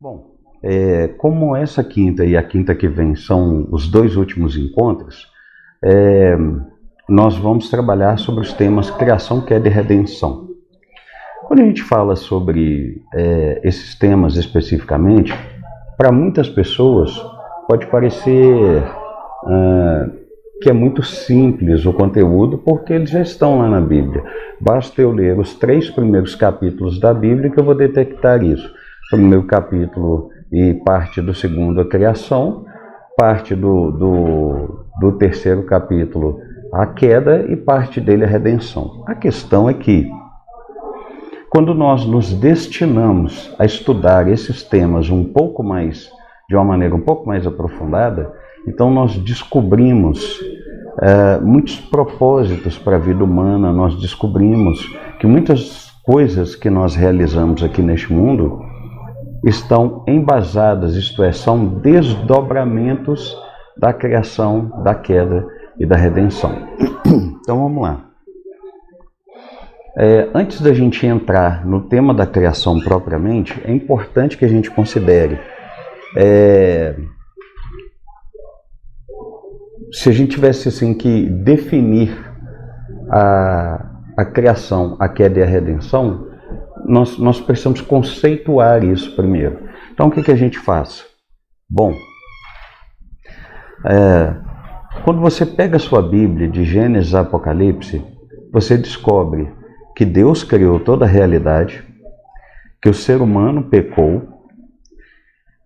Bom, como essa quinta e a quinta que vem são os dois últimos encontros, nós vamos trabalhar sobre os temas criação, queda e redenção. Quando a gente fala sobre esses temas especificamente, para muitas pessoas pode parecer que é muito simples o conteúdo, porque eles já estão lá na Bíblia. Basta eu ler os 3 primeiros capítulos da Bíblia que eu vou detectar isso. O primeiro capítulo e parte do segundo, a criação, parte do terceiro capítulo, a queda, e parte dele, a redenção. A questão é que, quando nós nos destinamos a estudar esses temas de uma maneira um pouco mais aprofundada, então nós descobrimos muitos propósitos para a vida humana, nós descobrimos que muitas coisas que nós realizamos aqui neste mundo estão embasadas, isto é, são desdobramentos da criação, da queda e da redenção. Então vamos lá. Antes da gente entrar no tema da criação propriamente, é importante que a gente considere se a gente tivesse assim que definir a criação, a queda e a redenção, nós precisamos conceituar isso primeiro. Então o que a gente faz? Bom, quando você pega a sua Bíblia de Gênesis a Apocalipse, você descobre que Deus criou toda a realidade, que o ser humano pecou,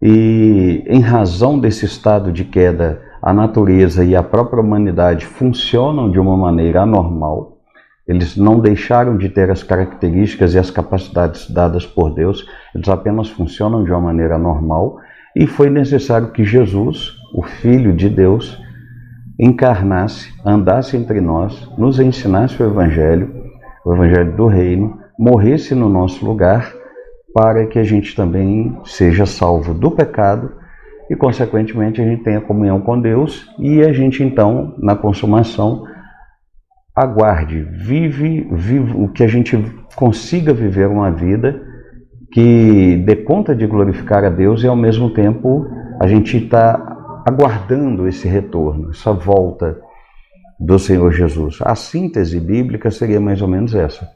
e em razão desse estado de queda, a natureza e a própria humanidade funcionam de uma maneira anormal. Eles não deixaram de ter as características e as capacidades dadas por Deus, eles apenas funcionam de uma maneira normal, e foi necessário que Jesus, o Filho de Deus, encarnasse, andasse entre nós, nos ensinasse o Evangelho do Reino, morresse no nosso lugar, para que a gente também seja salvo do pecado e, consequentemente, a gente tenha comunhão com Deus e a gente, então, na consumação, aguarde, vive o que a gente consiga viver uma vida que dê conta de glorificar a Deus e, ao mesmo tempo, a gente está aguardando esse retorno, essa volta do Senhor Jesus. A síntese bíblica seria mais ou menos essa.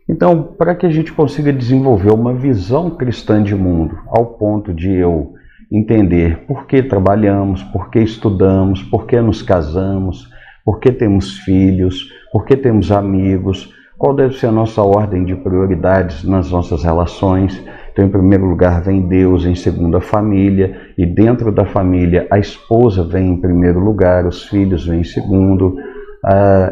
Então, para que a gente consiga desenvolver uma visão cristã de mundo, ao ponto de eu entender por que trabalhamos, por que estudamos, por que nos casamos, por que temos filhos, por que temos amigos, qual deve ser a nossa ordem de prioridades nas nossas relações. Então, em primeiro lugar vem Deus, em segundo a família, e dentro da família a esposa vem em primeiro lugar, os filhos vêm em segundo,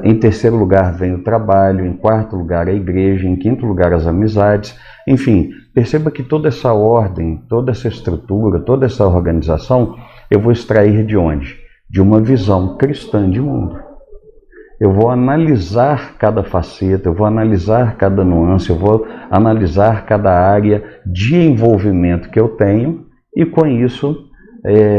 em terceiro lugar vem o trabalho, em quarto lugar a igreja, em quinto lugar as amizades. Enfim, perceba que toda essa ordem, toda essa estrutura, toda essa organização, eu vou extrair de onde? De uma visão cristã de mundo. Eu vou analisar cada faceta, eu vou analisar cada nuance, eu vou analisar cada área de envolvimento que eu tenho e, com isso,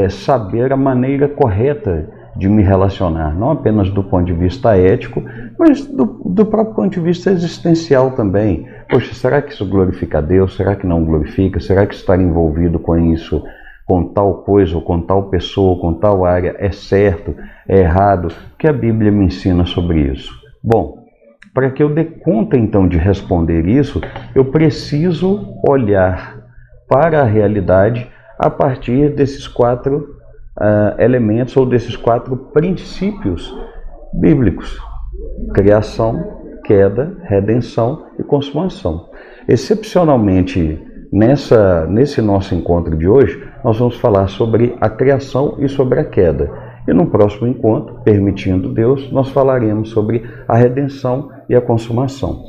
saber a maneira correta de me relacionar, não apenas do ponto de vista ético, mas do próprio ponto de vista existencial também. Poxa, será que isso glorifica a Deus? Será que não glorifica? Será que estar envolvido com isso, com tal coisa, ou com tal pessoa, com tal área, é certo, é errado? O que a Bíblia me ensina sobre isso? Bom, para que eu dê conta então de responder isso, eu preciso olhar para a realidade a partir desses 4 elementos ou desses 4 princípios bíblicos: criação, queda, redenção e consumação. Excepcionalmente, nesse nosso encontro de hoje, nós vamos falar sobre a criação e sobre a queda. E no próximo encontro, permitindo Deus, nós falaremos sobre a redenção e a consumação.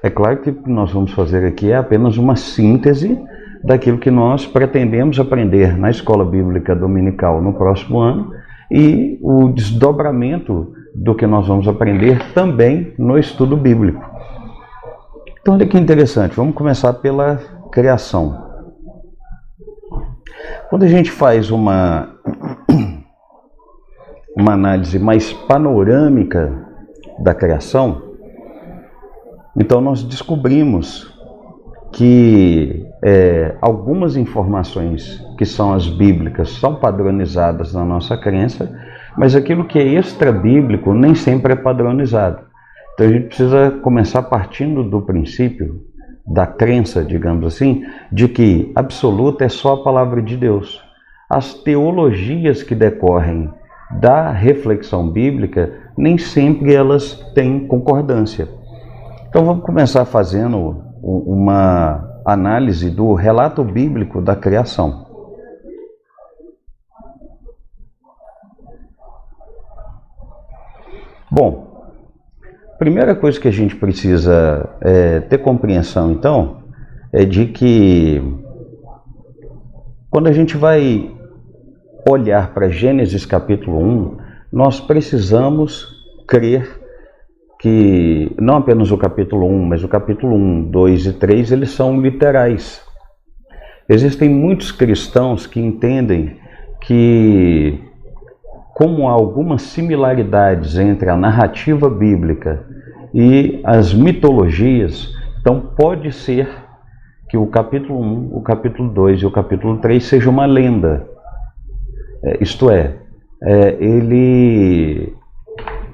É claro que o que nós vamos fazer aqui é apenas uma síntese daquilo que nós pretendemos aprender na Escola Bíblica Dominical no próximo ano e o desdobramento do que nós vamos aprender também no estudo bíblico. Então, olha que interessante, vamos começar pela criação. Quando a gente faz uma análise mais panorâmica da criação, então nós descobrimos que algumas informações que são as bíblicas são padronizadas na nossa crença, mas aquilo que é extra-bíblico nem sempre é padronizado. Então a gente precisa começar partindo do princípio, da crença, digamos assim, de que absoluta é só a palavra de Deus. As teologias que decorrem da reflexão bíblica, nem sempre elas têm concordância. Então vamos começar fazendo uma análise do relato bíblico da criação. Bom, primeira coisa que a gente precisa ter compreensão, então, é de que quando a gente vai olhar para Gênesis capítulo 1, nós precisamos crer que não apenas o capítulo 1, mas o capítulo 1, 2 e 3, eles são literais. Existem muitos cristãos que entendem que, como há algumas similaridades entre a narrativa bíblica e as mitologias, então pode ser que o capítulo 1, o capítulo 2 e o capítulo 3 sejam uma lenda. Isto é, ele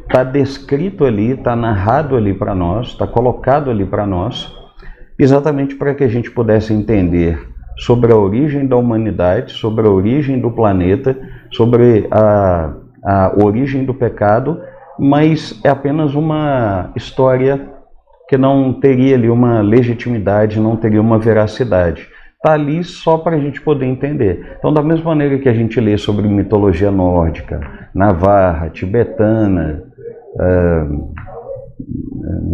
está descrito ali, está narrado ali para nós, está colocado ali para nós, exatamente para que a gente pudesse entender sobre a origem da humanidade, sobre a origem do planeta, sobre a origem do pecado, mas é apenas uma história que não teria ali uma legitimidade, não teria uma veracidade. Está ali só para a gente poder entender. Então, da mesma maneira que a gente lê sobre mitologia nórdica, navarra, tibetana,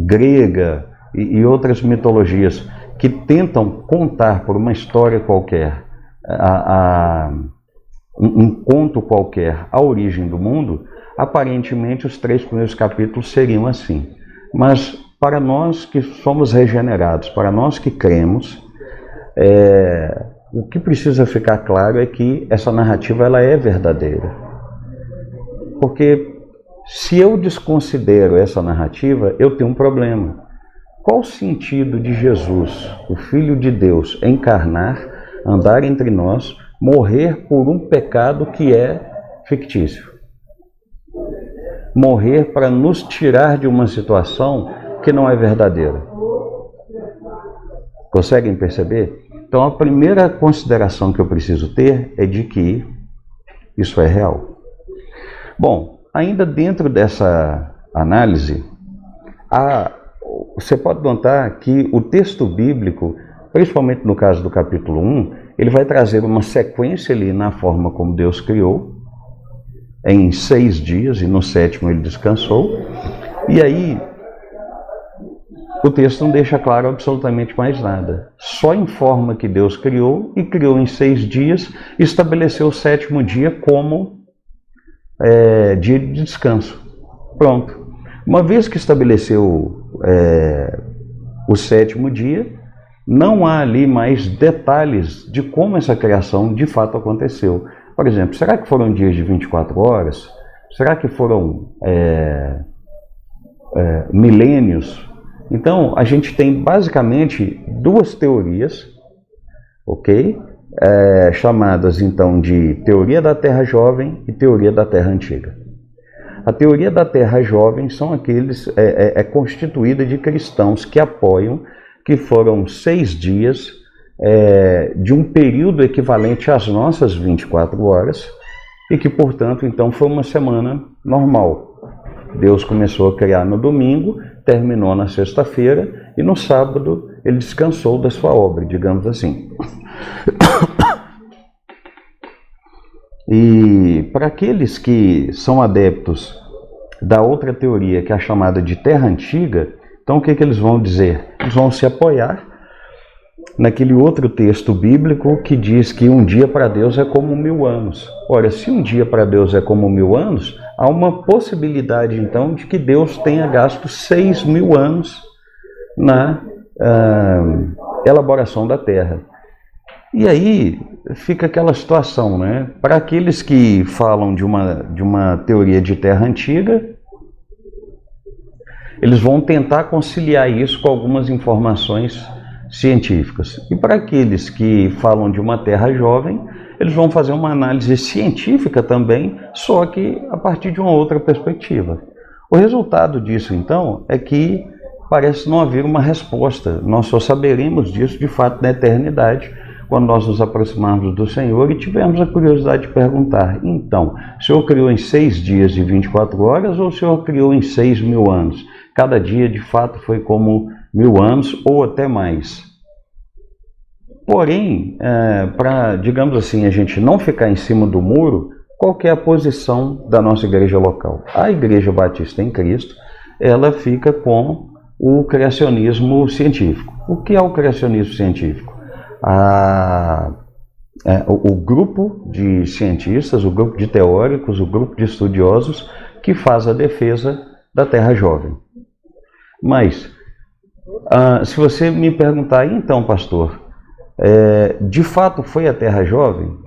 grega e outras mitologias que tentam contar por uma história qualquer, um conto qualquer, a origem do mundo, aparentemente os 3 primeiros capítulos seriam assim. Mas para nós que somos regenerados, para nós que cremos, o que precisa ficar claro é que essa narrativa ela é verdadeira. Porque se eu desconsidero essa narrativa, eu tenho um problema. Qual o sentido de Jesus, o Filho de Deus, encarnar, andar entre nós, morrer por um pecado que é fictício? Morrer para nos tirar de uma situação que não é verdadeira. Conseguem perceber? Então a primeira consideração que eu preciso ter é de que isso é real. Bom, ainda dentro dessa análise, você pode notar que o texto bíblico, principalmente no caso do capítulo 1, ele vai trazer uma sequência ali na forma como Deus criou, em 6 dias, e no 7º ele descansou. E aí, o texto não deixa claro absolutamente mais nada. Só informa que Deus criou, e criou em 6 dias, e estabeleceu o 7º dia como dia de descanso. Pronto. Uma vez que estabeleceu o 7º dia, não há ali mais detalhes de como essa criação de fato aconteceu. Por exemplo, será que foram dias de 24 horas? Será que foram milênios? Então, a gente tem basicamente 2 teorias, ok? Chamadas então de teoria da Terra Jovem e teoria da Terra Antiga. A teoria da Terra Jovem é constituída de cristãos que apoiam que foram 6 dias de um período equivalente às nossas 24 horas e que, portanto, então foi uma semana normal. Deus começou a criar no domingo, terminou na sexta-feira e no sábado ele descansou da sua obra, digamos assim. E para aqueles que são adeptos da outra teoria, que é a chamada de Terra Antiga, então o que eles vão dizer? Eles vão se apoiar naquele outro texto bíblico que diz que um dia para Deus é como 1000 anos. Ora, se um dia para Deus é como 1000 anos, há uma possibilidade então de que Deus tenha gasto 6.000 anos na elaboração da Terra. E aí fica aquela situação, né? Para aqueles que falam de uma teoria de Terra Antiga, eles vão tentar conciliar isso com algumas informações científicas. E para aqueles que falam de uma Terra jovem, eles vão fazer uma análise científica também, só que a partir de uma outra perspectiva. O resultado disso, então, é que parece não haver uma resposta. Nós só saberemos disso, de fato, na eternidade, quando nós nos aproximarmos do Senhor e tivermos a curiosidade de perguntar: então, o Senhor criou em 6 dias de 24 horas ou o Senhor criou em 6.000 anos? Cada dia, de fato, foi como 1.000 anos ou até mais. Porém, para, digamos assim, a gente não ficar em cima do muro, qual que é a posição da nossa igreja local? A Igreja Batista em Cristo, ela fica com o criacionismo científico. O que é o criacionismo científico? O grupo de cientistas, o grupo de teóricos, o grupo de estudiosos que faz a defesa da Terra jovem. Mas, se você me perguntar, então, pastor, de fato foi a Terra jovem?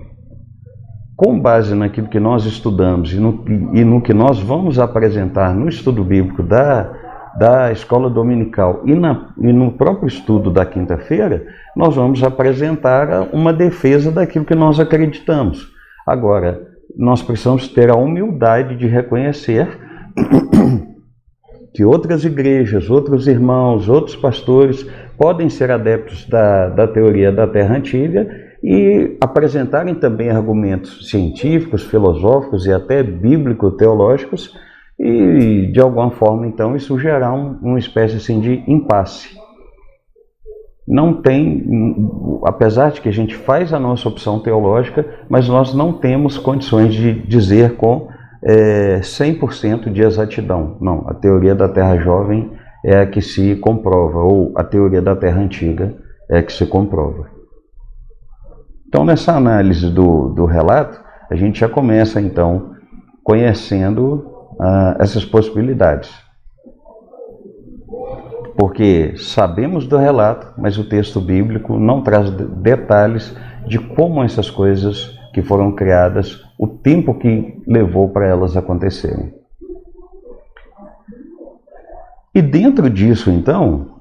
Com base naquilo que nós estudamos e no que nós vamos apresentar no estudo bíblico da escola dominical e no próprio estudo da quinta-feira, nós vamos apresentar uma defesa daquilo que nós acreditamos. Agora, nós precisamos ter a humildade de reconhecer que outras igrejas, outros irmãos, outros pastores podem ser adeptos da teoria da Terra Antiga e apresentarem também argumentos científicos, filosóficos e até bíblico-teológicos, e de alguma forma, então, isso gerar uma espécie assim, de impasse. Não tem, apesar de que a gente faz a nossa opção teológica, mas nós não temos condições de dizer com 100% de exatidão. Não, a teoria da Terra jovem é a que se comprova, ou a teoria da Terra antiga é a que se comprova. Então, nessa análise do relato, a gente já começa, então, conhecendo essas possibilidades. Porque sabemos do relato, mas o texto bíblico não traz detalhes de como essas coisas que foram criadas, o tempo que levou para elas acontecerem. E dentro disso, então,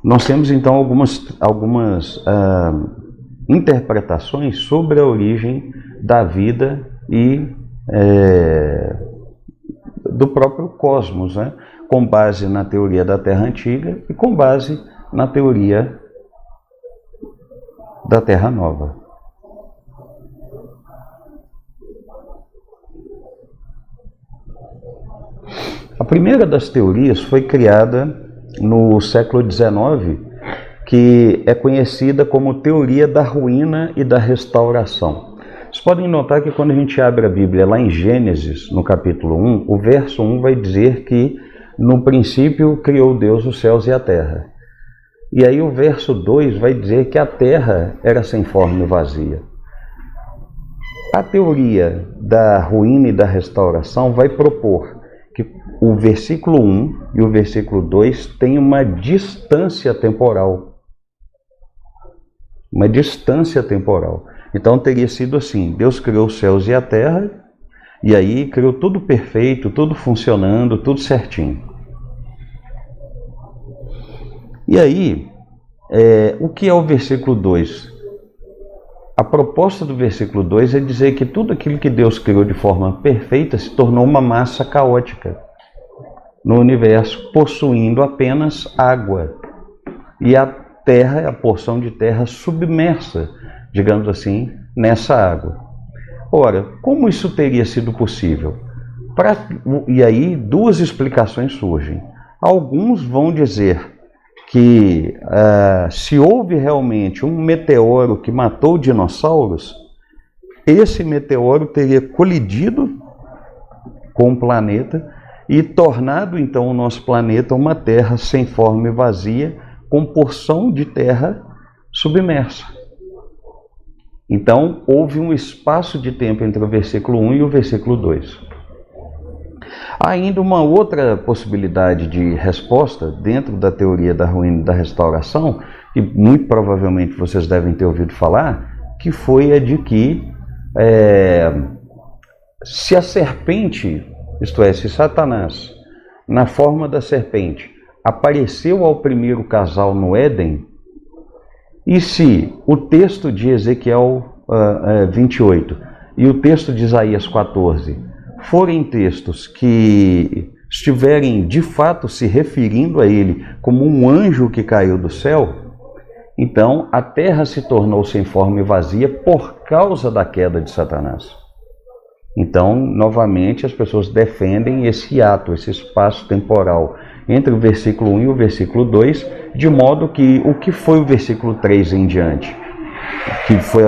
nós temos então algumas interpretações sobre a origem da vida e do próprio cosmos, né? Com base na teoria da Terra Antiga e com base na teoria da Terra Nova. A primeira das teorias foi criada no século XIX, que é conhecida como teoria da ruína e da restauração. Vocês podem notar que quando a gente abre a Bíblia lá em Gênesis, no capítulo 1, o verso 1 vai dizer que no princípio criou Deus os céus e a terra. E aí o verso 2 vai dizer que a terra era sem forma e vazia. A teoria da ruína e da restauração vai propor que o versículo 1 e o versículo 2 têm uma distância temporal. Uma distância temporal. Então teria sido assim: Deus criou os céus e a terra, e aí criou tudo perfeito, tudo funcionando, tudo certinho. E aí, o que é o versículo 2? A proposta do versículo 2 é dizer que tudo aquilo que Deus criou de forma perfeita se tornou uma massa caótica no universo, possuindo apenas água. E a terra, a porção de terra submersa, digamos assim, nessa água. Ora, como isso teria sido possível? E aí duas explicações surgem. Alguns vão dizer que se houve realmente um meteoro que matou dinossauros, esse meteoro teria colidido com o planeta e tornado então o nosso planeta uma terra sem forma e vazia, com porção de terra submersa. Então, houve um espaço de tempo entre o versículo 1 e o versículo 2. Há ainda uma outra possibilidade de resposta dentro da teoria da ruína e da restauração, que muito provavelmente vocês devem ter ouvido falar, que foi a de que se a serpente, isto é, se Satanás, na forma da serpente, apareceu ao primeiro casal no Éden, e se o texto de Ezequiel 28 e o texto de Isaías 14 forem textos que estiverem de fato se referindo a ele como um anjo que caiu do céu, então a terra se tornou sem forma e vazia por causa da queda de Satanás. Então, novamente, as pessoas defendem esse ato, esse espaço temporal entre o versículo 1 e o versículo 2, de modo que o que foi o versículo 3 em diante, que foi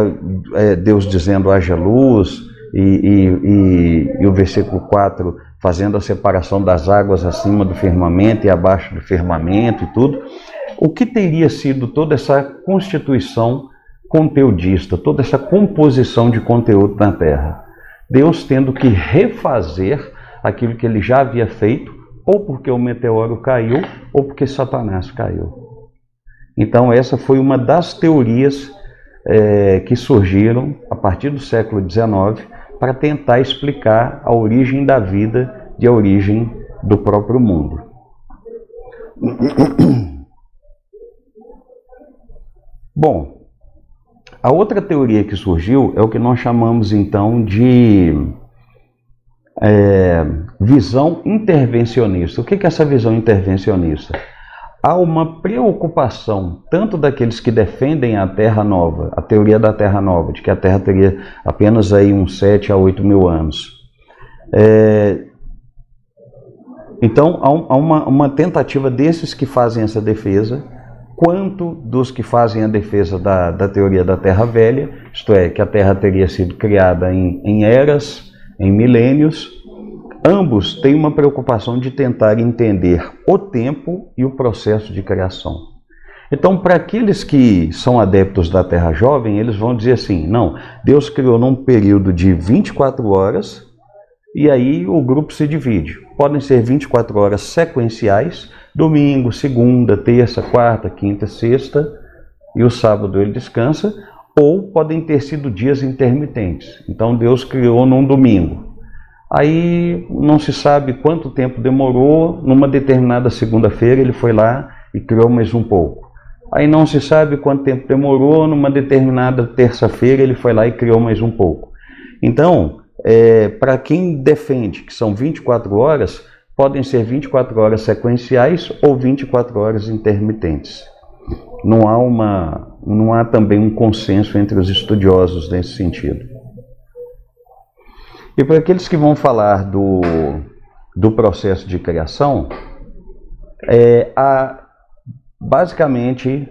Deus dizendo haja luz, e o versículo 4 fazendo a separação das águas acima do firmamento e abaixo do firmamento e tudo, o que teria sido toda essa constituição conteudista, toda essa composição de conteúdo na Terra? Deus tendo que refazer aquilo que ele já havia feito, ou porque o meteoro caiu, ou porque Satanás caiu. Então essa foi uma das teorias que surgiram a partir do século XIX para tentar explicar a origem da vida e a origem do próprio mundo. Bom, a outra teoria que surgiu é o que nós chamamos então de visão intervencionista. O que é essa visão intervencionista? Há uma preocupação tanto daqueles que defendem a Terra Nova, a teoria da Terra Nova, de que a Terra teria apenas aí uns 7 a 8 mil anos. Então há uma tentativa desses que fazem essa defesa, quanto dos que fazem a defesa da teoria da Terra Velha, isto é, que a Terra teria sido criada em eras, em milênios. Ambos têm uma preocupação de tentar entender o tempo e o processo de criação. Então, para aqueles que são adeptos da Terra Jovem, eles vão dizer assim, não, Deus criou num período de 24 horas, e aí o grupo se divide. Podem ser 24 horas sequenciais, domingo, segunda, terça, quarta, quinta, sexta, e o sábado ele descansa, ou podem ter sido dias intermitentes. Então Deus criou num domingo. Aí não se sabe quanto tempo demorou, numa determinada segunda-feira ele foi lá e criou mais um pouco. Aí não se sabe quanto tempo demorou, numa determinada terça-feira ele foi lá e criou mais um pouco. Então, para quem defende que são 24 horas, podem ser 24 horas sequenciais ou 24 horas intermitentes. Não há também um consenso entre os estudiosos nesse sentido. E para aqueles que vão falar do processo de criação, há basicamente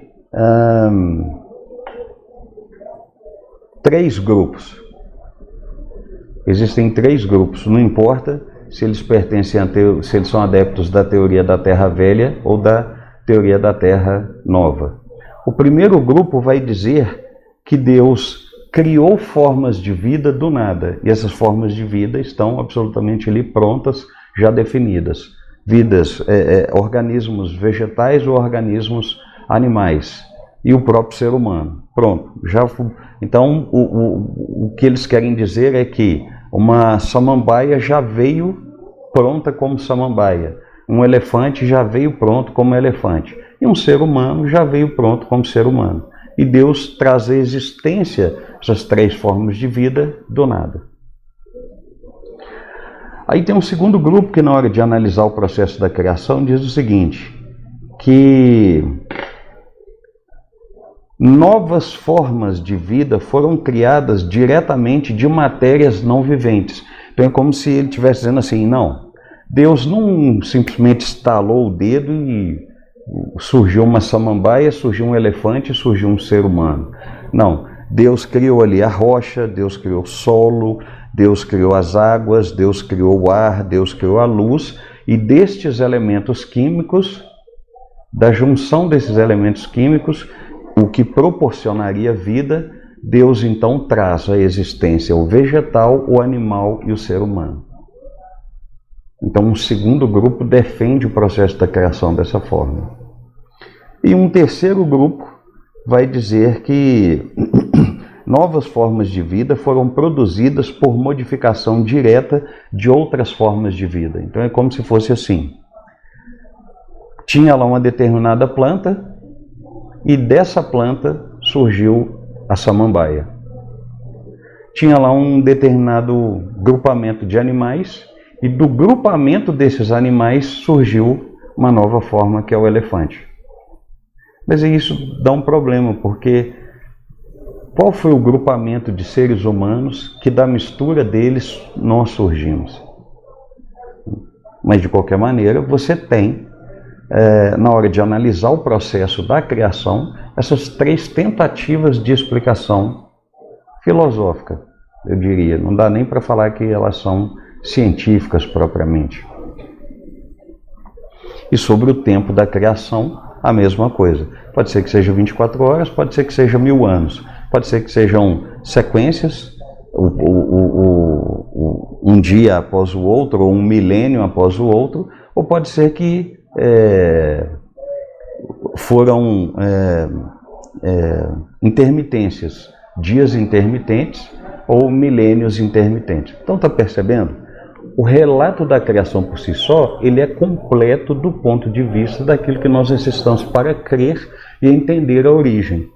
3 grupos. Existem 3 grupos, não importa se eles pertencem se eles são adeptos da teoria da Terra Velha ou da teoria da Terra Nova. O primeiro grupo vai dizer que Deus criou formas de vida do nada, e essas formas de vida estão absolutamente ali prontas, já definidas. Vidas, organismos vegetais ou organismos animais, e o próprio ser humano. Pronto. Então, o que eles querem dizer é que uma samambaia já veio pronta como samambaia, um elefante já veio pronto como elefante, e um ser humano já veio pronto como ser humano. E Deus traz à existência essas 3 formas de vida do nada. Aí tem um segundo grupo que, na hora de analisar o processo da criação, diz o seguinte, que novas formas de vida foram criadas diretamente de matérias não viventes. Então é como se ele estivesse dizendo assim, não, Deus não simplesmente estalou o dedo e surgiu uma samambaia, surgiu um elefante, surgiu um ser humano. Não, Deus criou ali a rocha, Deus criou o solo, Deus criou as águas, Deus criou o ar, Deus criou a luz, e destes elementos químicos, da junção desses elementos químicos, o que proporcionaria vida, Deus então traz à existência o vegetal, o animal e o ser humano. Então, um segundo grupo defende o processo da criação dessa forma. E um terceiro grupo vai dizer que novas formas de vida foram produzidas por modificação direta de outras formas de vida. Então, é como se fosse assim. tinha lá uma determinada planta e dessa planta surgiu a samambaia. Tinha lá um determinado grupamento de animais e do grupamento desses animais surgiu uma nova forma que é o elefante. Mas isso dá um problema, porque qual foi o grupamento de seres humanos que da mistura deles nós surgimos? Mas de qualquer maneira, você tem, na hora de analisar o processo da criação, essas três tentativas de explicação filosófica, eu diria. Não dá nem para falar que elas são científicas propriamente. E sobre o tempo da criação, a mesma coisa. Pode ser que seja 24 horas, pode ser que seja 1000 anos, pode ser que sejam sequências, um dia após o outro, ou um milênio após o outro, ou pode ser que foram intermitências, dias intermitentes ou milênios intermitentes. Então está percebendo? O relato da criação por si só, ele é completo do ponto de vista daquilo que nós necessitamos para crer e entender a origem.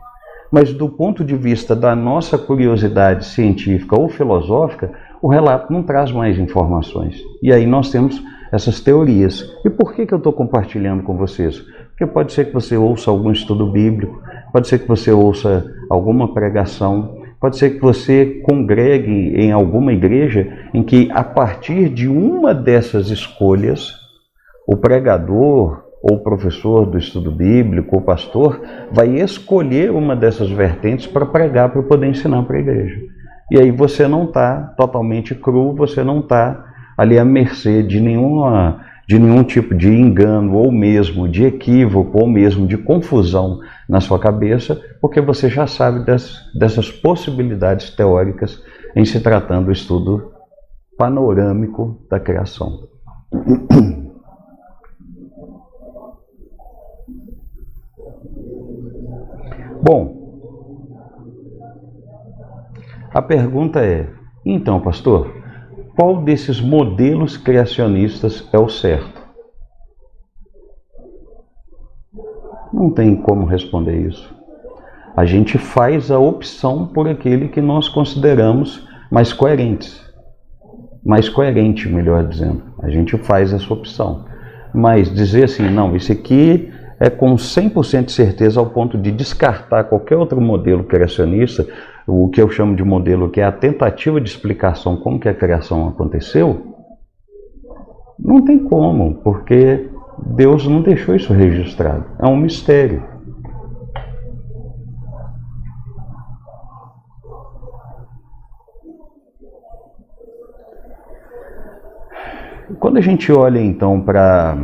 Mas do ponto de vista da nossa curiosidade científica ou filosófica, o relato não traz mais informações. E aí nós temos essas teorias. E por que eu estou compartilhando com vocês? Porque pode ser que você ouça algum estudo bíblico, pode ser que você ouça alguma pregação, pode ser que você congregue em alguma igreja em que, a partir de uma dessas escolhas, o pregador ou o professor do estudo bíblico, o pastor, vai escolher uma dessas vertentes para pregar, para poder ensinar para a igreja. E aí você não está totalmente cru, você não está ali à mercê de nenhum tipo de engano, ou mesmo de equívoco, ou mesmo de confusão na sua cabeça, porque você já sabe dessas possibilidades teóricas em se tratando do estudo panorâmico da criação. Bom, a pergunta é, então, pastor, qual desses modelos criacionistas é o certo? Não tem como responder isso. A gente faz a opção por aquele que nós consideramos mais coerente, melhor dizendo. A gente faz essa opção. Mas dizer assim, não, isso aqui é com 100% de certeza ao ponto de descartar qualquer outro modelo criacionista, o que eu chamo de modelo que é a tentativa de explicação como que a criação aconteceu, não tem como, porque Deus não deixou isso registrado. É um mistério. Quando a gente olha então para a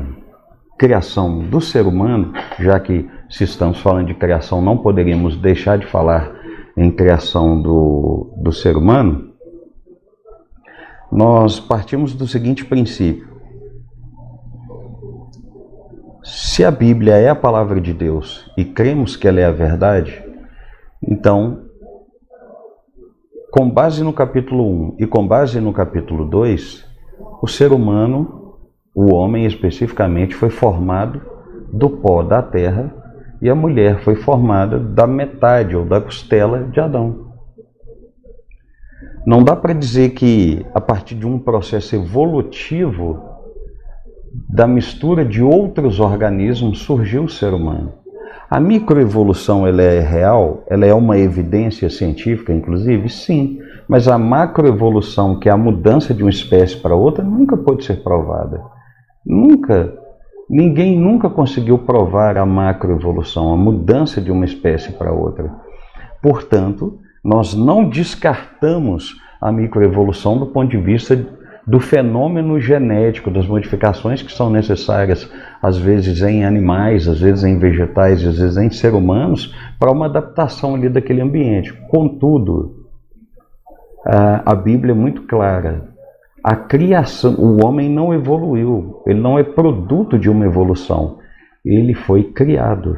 criação do ser humano, já que se estamos falando de criação, não poderíamos deixar de falar em criação do ser humano, nós partimos do seguinte princípio. Se a Bíblia é a palavra de Deus e cremos que ela é a verdade, então, com base no capítulo 1 e com base no capítulo 2, o ser humano, o homem especificamente, foi formado do pó da terra e a mulher foi formada da metade ou da costela de Adão. Não dá para dizer que a partir de um processo evolutivo da mistura de outros organismos surgiu o ser humano. A microevolução ela é real? Ela é uma evidência científica, inclusive? Sim. Mas a macroevolução, que é a mudança de uma espécie para outra, nunca pode ser provada. Nunca. Ninguém nunca conseguiu provar a macroevolução, a mudança de uma espécie para outra. Portanto, nós não descartamos a microevolução do ponto de vista do fenômeno genético, das modificações que são necessárias, às vezes em animais, às vezes em vegetais, às vezes em seres humanos, para uma adaptação ali daquele ambiente. Contudo, a Bíblia é muito clara. A criação, o homem não evoluiu, ele não é produto de uma evolução, ele foi criado.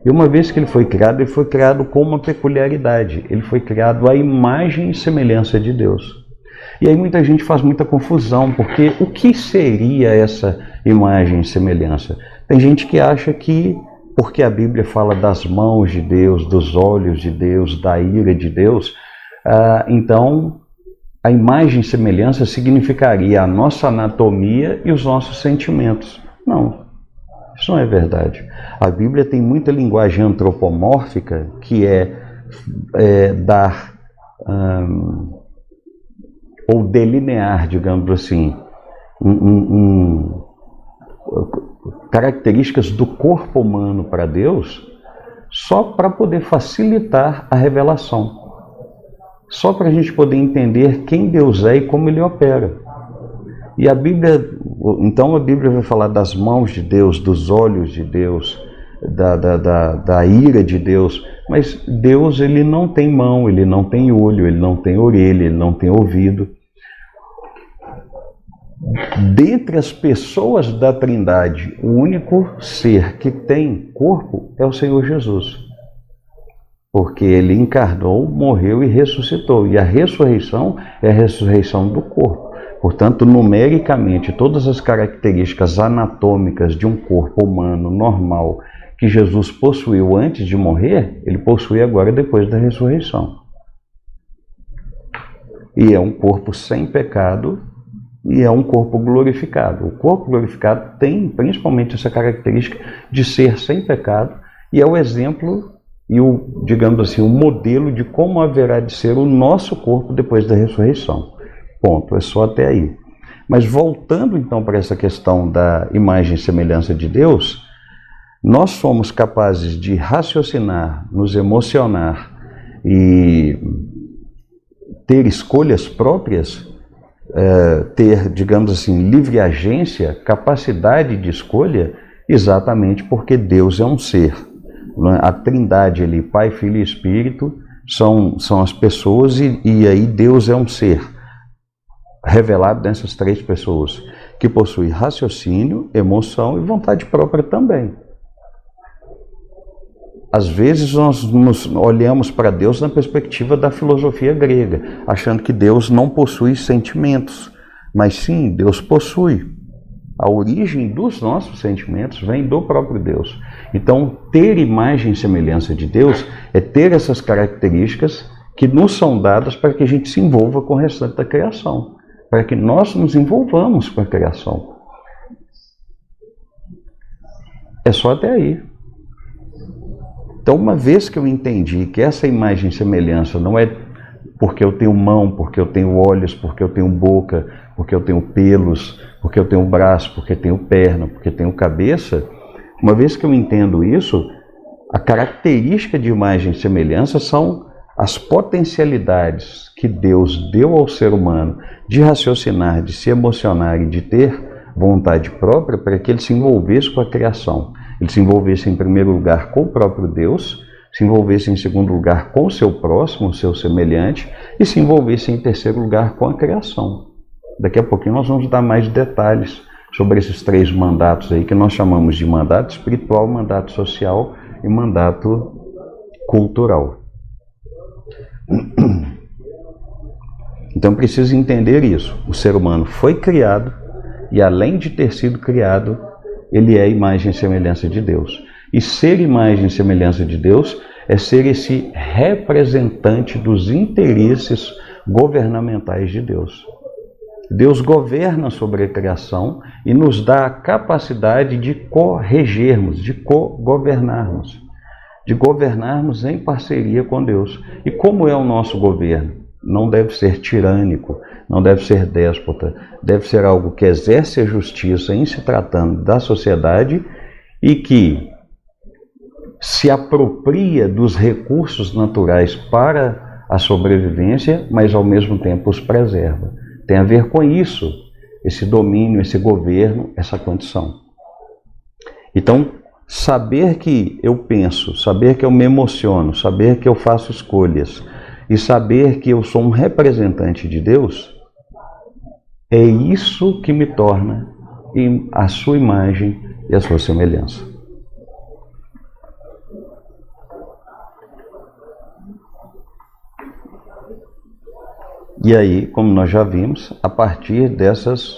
E uma vez que ele foi criado com uma peculiaridade, ele foi criado à imagem e semelhança de Deus. E aí muita gente faz muita confusão, porque o que seria essa imagem e semelhança? Tem gente que acha que, porque a Bíblia fala das mãos de Deus, dos olhos de Deus, da ira de Deus, então a imagem e semelhança significaria a nossa anatomia e os nossos sentimentos. Não, isso não é verdade. A Bíblia tem muita linguagem antropomórfica, que é dar ou delinear, digamos assim, características do corpo humano para Deus, só para poder facilitar a revelação. Só para a gente poder entender quem Deus é e como Ele opera. E a Bíblia, então a Bíblia vai falar das mãos de Deus, dos olhos de Deus, da ira de Deus, mas Deus, Ele não tem mão, Ele não tem olho, Ele não tem orelha, Ele não tem ouvido. Dentre as pessoas da Trindade, o único ser que tem corpo é o Senhor Jesus. Porque Ele encarnou, morreu e ressuscitou. E a ressurreição é a ressurreição do corpo. Portanto, numericamente, todas as características anatômicas de um corpo humano normal que Jesus possuiu antes de morrer, Ele possui agora depois da ressurreição. E é um corpo sem pecado e é um corpo glorificado. O corpo glorificado tem principalmente essa característica de ser sem pecado e é o exemplo e digamos assim, o modelo de como haverá de ser o nosso corpo depois da ressurreição. Ponto, é só até aí. Mas voltando então para essa questão da imagem e semelhança de Deus, nós somos capazes de raciocinar, nos emocionar e ter escolhas próprias, ter, digamos assim, livre agência, capacidade de escolha, exatamente porque Deus é um ser. A Trindade ali, Pai, Filho e Espírito, são as pessoas e aí Deus é um ser revelado nessas três pessoas, que possui raciocínio, emoção e vontade própria também. Às vezes nós nos olhamos para Deus na perspectiva da filosofia grega, achando que Deus não possui sentimentos, mas sim, Deus possui. A origem dos nossos sentimentos vem do próprio Deus. Então, ter imagem e semelhança de Deus é ter essas características que nos são dadas para que a gente se envolva com o restante da criação, para que nós nos envolvamos com a criação. É só até aí. Então, uma vez que eu entendi que essa imagem e semelhança não é porque eu tenho mão, porque eu tenho olhos, porque eu tenho boca, porque eu tenho pelos, porque eu tenho braço, porque eu tenho perna, porque eu tenho cabeça, uma vez que eu entendo isso, a característica de imagem e semelhança são as potencialidades que Deus deu ao ser humano de raciocinar, de se emocionar e de ter vontade própria para que ele se envolvesse com a criação. Ele se envolvesse em primeiro lugar com o próprio Deus, se envolvesse em segundo lugar com o seu próximo, o seu semelhante, e se envolvesse em terceiro lugar com a criação. Daqui a pouquinho nós vamos dar mais detalhes sobre esses três mandatos aí que nós chamamos de mandato espiritual, mandato social e mandato cultural. Então precisa entender isso. O ser humano foi criado e além de ter sido criado, ele é a imagem e semelhança de Deus. E ser imagem e semelhança de Deus é ser esse representante dos interesses governamentais de Deus. Deus governa sobre a criação e nos dá a capacidade de corregirmos, de co-governarmos, de governarmos em parceria com Deus. E como é o nosso governo? Não deve ser tirânico, não deve ser déspota, deve ser algo que exerce a justiça em se tratando da sociedade e que se apropria dos recursos naturais para a sobrevivência, mas ao mesmo tempo os preserva. Tem a ver com isso, esse domínio, esse governo, essa condição. Então, saber que eu penso, saber que eu me emociono, saber que eu faço escolhas e saber que eu sou um representante de Deus, é isso que me torna a sua imagem e a sua semelhança. E aí, como nós já vimos, a partir dessas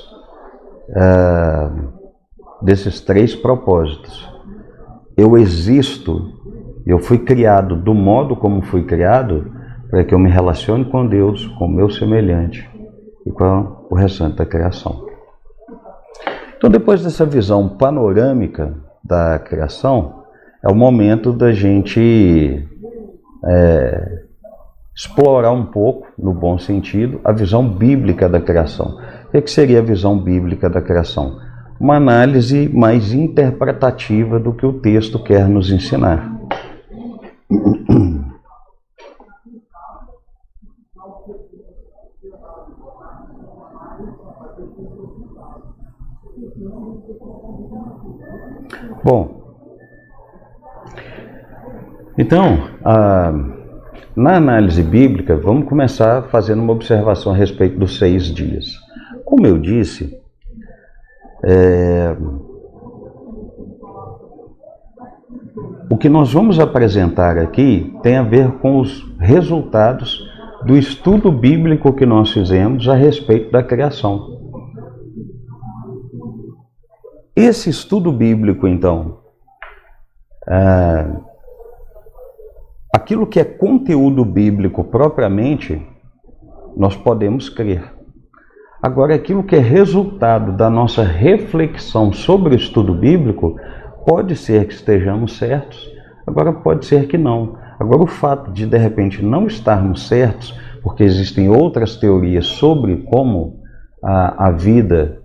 desses três propósitos. Eu existo, eu fui criado do modo como fui criado, para que eu me relacione com Deus, com o meu semelhante e com o restante da criação. Então, depois dessa visão panorâmica da criação, é o momento da gente explorar um pouco, no bom sentido, a visão bíblica da criação. O que seria a visão bíblica da criação? Uma análise mais interpretativa do que o texto quer nos ensinar. Bom, então, na análise bíblica, vamos começar fazendo uma observação a respeito dos 6 dias. Como eu disse, o que nós vamos apresentar aqui tem a ver com os resultados do estudo bíblico que nós fizemos a respeito da criação. Esse estudo bíblico, então, aquilo que é conteúdo bíblico propriamente, nós podemos crer. Agora, aquilo que é resultado da nossa reflexão sobre o estudo bíblico, pode ser que estejamos certos, agora pode ser que não. Agora, o fato de repente, não estarmos certos, porque existem outras teorias sobre como a vida,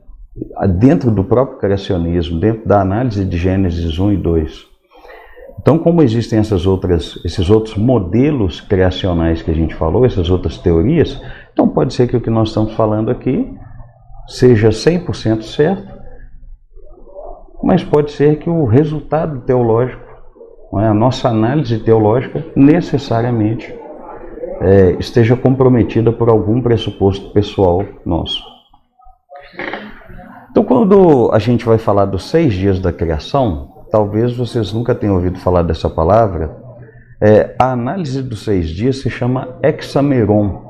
dentro do próprio criacionismo, dentro da análise de Gênesis 1 e 2. Então, como existem esses outros modelos criacionais que a gente falou, essas outras teorias, então pode ser que o que nós estamos falando aqui seja 100% certo, mas pode ser que o resultado teológico, a nossa análise teológica, necessariamente esteja comprometida por algum pressuposto pessoal nosso. Então, quando a gente vai falar dos 6 dias da criação, talvez vocês nunca tenham ouvido falar dessa palavra, a análise dos 6 dias se chama hexameron,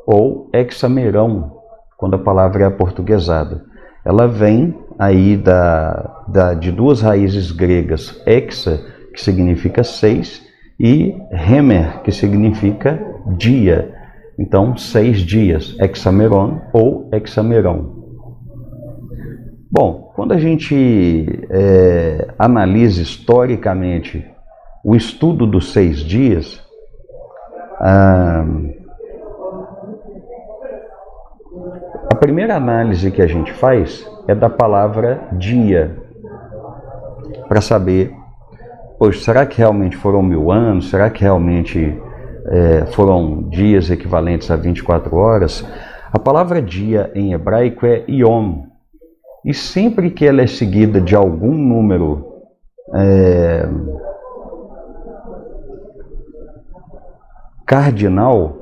ou hexamerão, quando a palavra é aportuguesada. Ela vem aí de duas raízes gregas, hexa, que significa 6, e hemer, que significa dia. Então, 6 dias, hexameron ou hexamerão. Bom, quando a gente analisa historicamente o estudo dos 6 dias, a primeira análise que a gente faz é da palavra dia, para saber, poxa, será que realmente foram 1000 anos? Será que realmente foram dias equivalentes a 24 horas? A palavra dia em hebraico é yom. E sempre que ela é seguida de algum número cardinal,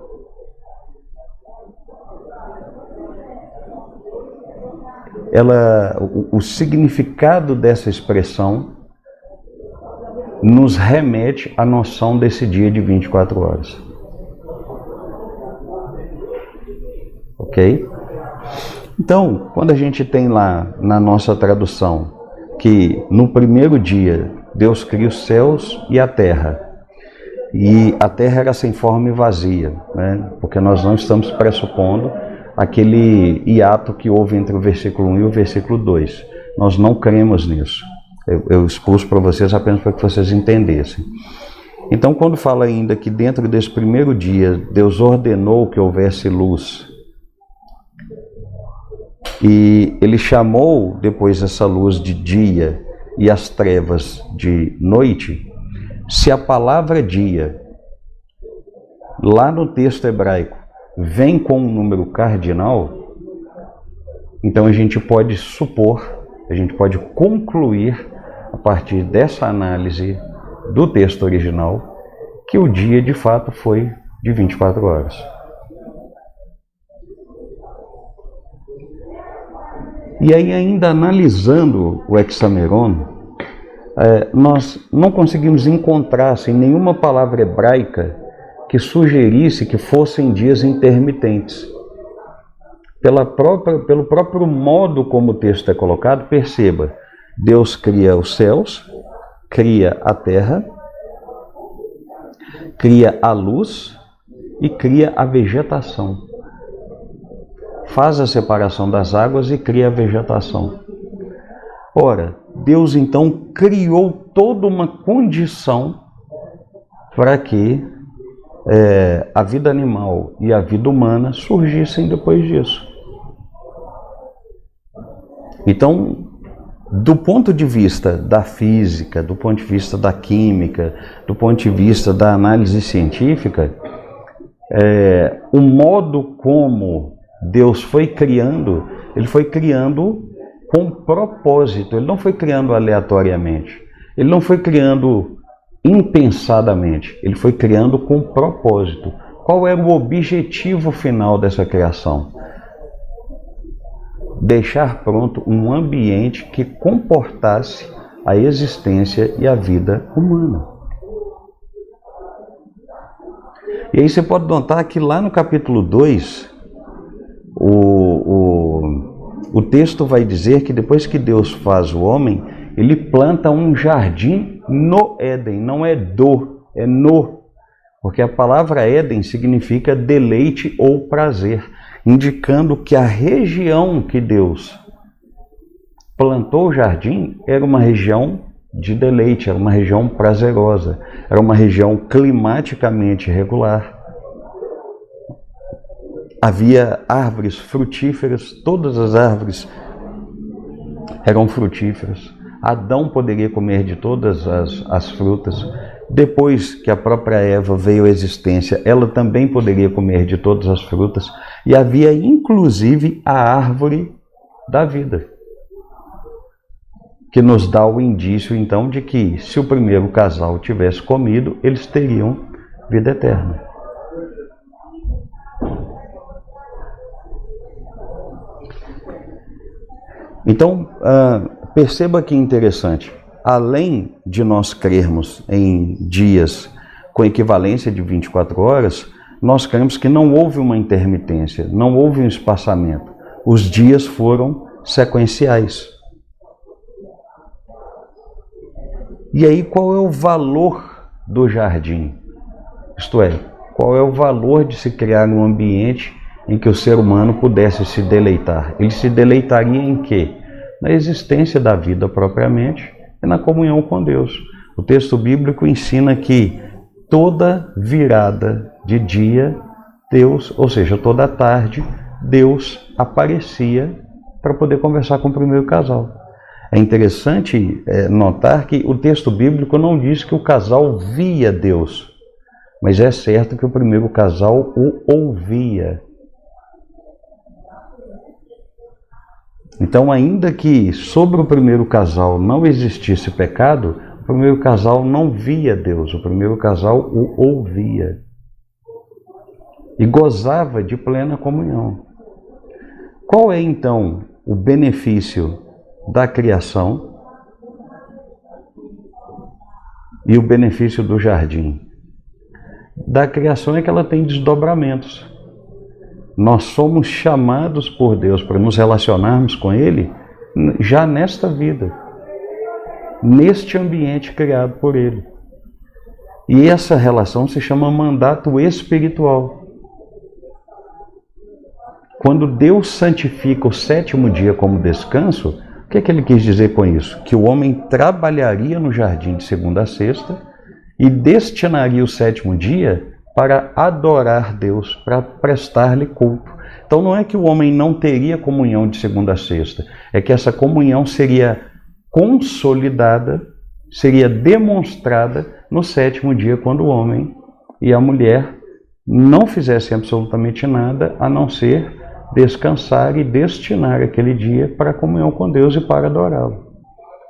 o significado dessa expressão nos remete à noção desse dia de 24 horas. Ok? Então, quando a gente tem lá na nossa tradução que no primeiro dia Deus cria os céus e a terra era sem forma e vazia, né? Porque nós não estamos pressupondo aquele hiato que houve entre o versículo 1 e o versículo 2. Nós não cremos nisso. Eu expus para vocês apenas para que vocês entendessem. Então, quando fala ainda que dentro desse primeiro dia Deus ordenou que houvesse luz, e ele chamou depois essa luz de dia e as trevas de noite, se a palavra dia, lá no texto hebraico, vem com um número cardinal, então a gente pode supor, a gente pode concluir, a partir dessa análise do texto original, que o dia de fato foi de 24 horas. E aí, ainda analisando o hexameron, nós não conseguimos encontrar assim, nenhuma palavra hebraica que sugerisse que fossem dias intermitentes. pelo próprio modo como o texto é colocado, perceba, Deus cria os céus, cria a terra, cria a luz e cria a vegetação. Faz a separação das águas e cria a vegetação. Ora, Deus então criou toda uma condição para que a vida animal e a vida humana surgissem depois disso. Então, do ponto de vista da física, do ponto de vista da química, do ponto de vista da análise científica, o modo como Deus foi criando, ele foi criando com propósito, ele não foi criando aleatoriamente, ele não foi criando impensadamente, ele foi criando com propósito. Qual era o objetivo final dessa criação? Deixar pronto um ambiente que comportasse a existência e a vida humana. E aí você pode notar que lá no capítulo 2, o texto vai dizer que depois que Deus faz o homem, ele planta um jardim no Éden, não é é no, porque a palavra Éden significa deleite ou prazer, indicando que a região que Deus plantou o jardim era uma região de deleite, era uma região prazerosa, era uma região climaticamente regular. Havia árvores frutíferas, todas as árvores eram frutíferas. Adão poderia comer de todas as frutas. Depois que a própria Eva veio à existência, ela também poderia comer de todas as frutas. E havia inclusive a árvore da vida, que nos dá o indício então de que se o primeiro casal tivesse comido, eles teriam vida eterna. Então, perceba que interessante, além de nós crermos em dias com equivalência de 24 horas, nós cremos que não houve uma intermitência, não houve um espaçamento. Os dias foram sequenciais. E aí, qual é o valor do jardim? Isto é, qual é o valor de se criar um ambiente em que o ser humano pudesse se deleitar? Ele se deleitaria em quê? Na existência da vida propriamente e na comunhão com Deus. O texto bíblico ensina que toda virada de dia, Deus, ou seja, toda tarde, Deus aparecia para poder conversar com o primeiro casal. É interessante notar que o texto bíblico não diz que o casal via Deus, mas é certo que o primeiro casal o ouvia. Então, ainda que sobre o primeiro casal não existisse pecado, o primeiro casal não via Deus, o primeiro casal o ouvia e gozava de plena comunhão. Qual é então o benefício da criação e o benefício do jardim? Da criação é que ela tem desdobramentos. Nós somos chamados por Deus para nos relacionarmos com Ele já nesta vida, neste ambiente criado por Ele. E essa relação se chama mandato espiritual. Quando Deus santifica o sétimo dia como descanso, o que é que Ele quis dizer com isso? Que o homem trabalharia no jardim de segunda a sexta e destinaria o sétimo dia para adorar Deus, para prestar-lhe culto. Então não é que o homem não teria comunhão de segunda a sexta, é que essa comunhão seria consolidada, seria demonstrada no sétimo dia, quando o homem e a mulher não fizessem absolutamente nada a não ser descansar e destinar aquele dia para a comunhão com Deus e para adorá-lo.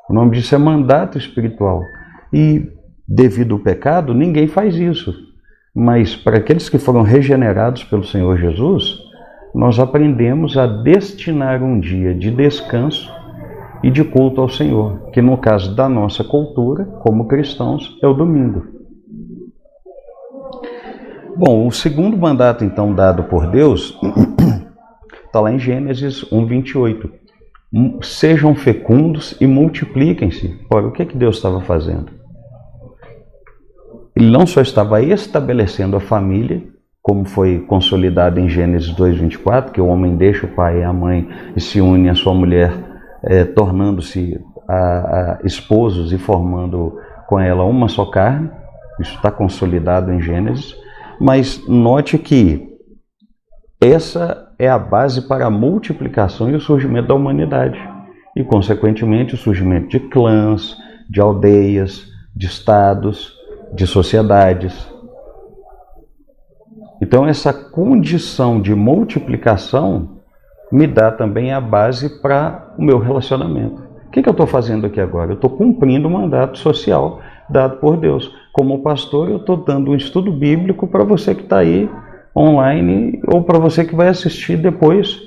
O nome disso é mandato espiritual. E devido ao pecado, ninguém faz isso. Mas para aqueles que foram regenerados pelo Senhor Jesus, nós aprendemos a destinar um dia de descanso e de culto ao Senhor, que no caso da nossa cultura, como cristãos, é o domingo. Bom, o segundo mandato então dado por Deus Está lá em Gênesis 1:28. Sejam fecundos e multipliquem-se. Ora, o que Deus estava fazendo? Ele não só estava estabelecendo a família, como foi consolidado em Gênesis 2:24, que o homem deixa o pai e a mãe e se une à sua mulher, tornando-se esposos e formando com ela uma só carne. Isso está consolidado em Gênesis. Mas note que essa é a base para a multiplicação e o surgimento da humanidade. E, consequentemente, o surgimento de clãs, de aldeias, de estados, de sociedades. Então, essa condição de multiplicação me dá também a base para o meu relacionamento. O que eu estou fazendo aqui agora? Eu estou cumprindo o mandato social dado por Deus. Como pastor, eu estou dando um estudo bíblico para você que está aí online ou para você que vai assistir depois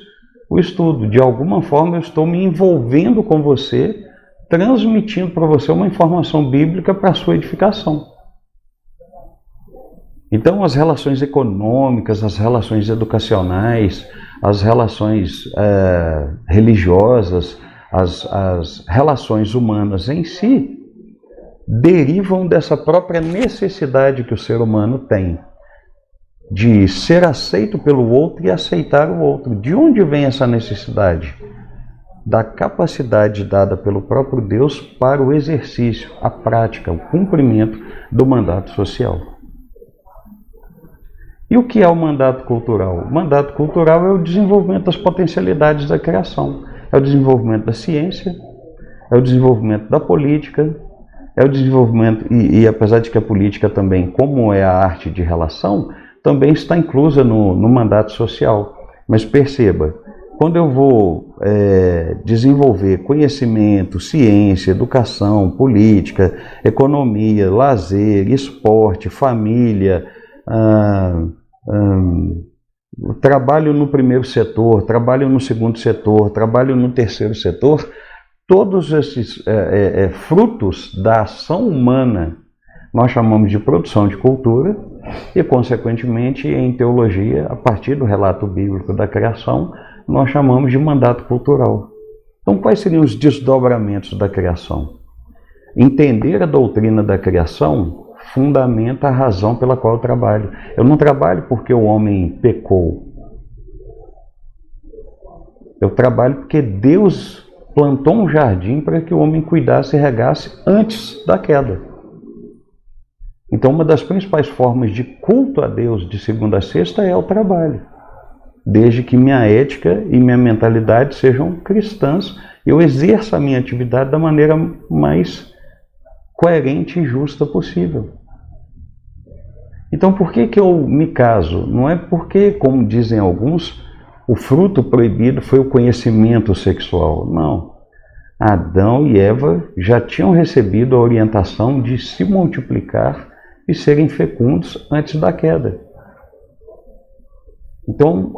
o estudo. De alguma forma, eu estou me envolvendo com você, transmitindo para você uma informação bíblica para a sua edificação. Então, as relações econômicas, as relações educacionais, as relações religiosas, as relações humanas em si, derivam dessa própria necessidade que o ser humano tem de ser aceito pelo outro e aceitar o outro. De onde vem essa necessidade? Da capacidade dada pelo próprio Deus para o exercício, a prática, o cumprimento do mandato social. E o que é o mandato cultural? O mandato cultural é o desenvolvimento das potencialidades da criação, é o desenvolvimento da ciência, é o desenvolvimento da política, é o desenvolvimento, e apesar de que a política também, como é a arte de relação, também está inclusa no mandato social. Mas perceba, quando eu vou desenvolver conhecimento, ciência, educação, política, economia, lazer, esporte, família, trabalho no primeiro setor, trabalho no segundo setor, trabalho no terceiro setor, todos esses frutos da ação humana nós chamamos de produção de cultura e, consequentemente, em teologia, a partir do relato bíblico da criação, nós chamamos de mandato cultural. Então, quais seriam os desdobramentos da criação? Entender a doutrina da criação fundamenta a razão pela qual eu trabalho. Eu não trabalho porque o homem pecou. Eu trabalho porque Deus plantou um jardim para que o homem cuidasse e regasse antes da queda. Então, uma das principais formas de culto a Deus de segunda a sexta é o trabalho. Desde que minha ética e minha mentalidade sejam cristãs, eu exerça a minha atividade da maneira mais coerente e justa possível. Então, por que eu me caso? Não é porque, como dizem alguns, o fruto proibido foi o conhecimento sexual. Não. Adão e Eva já tinham recebido a orientação de se multiplicar e serem fecundos antes da queda. Então,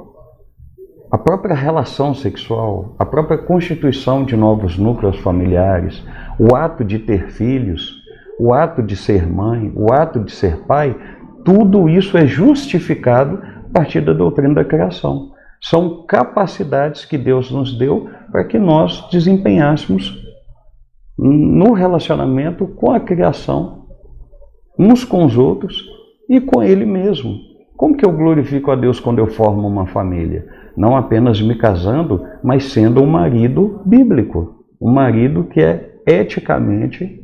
a própria relação sexual, a própria constituição de novos núcleos familiares, o ato de ter filhos, o ato de ser mãe, o ato de ser pai, tudo isso é justificado a partir da doutrina da criação. São capacidades que Deus nos deu para que nós desempenhássemos no relacionamento com a criação, uns com os outros e com Ele mesmo. Como que eu glorifico a Deus quando eu formo uma família? Não apenas me casando, mas sendo um marido bíblico. Um marido que é eticamente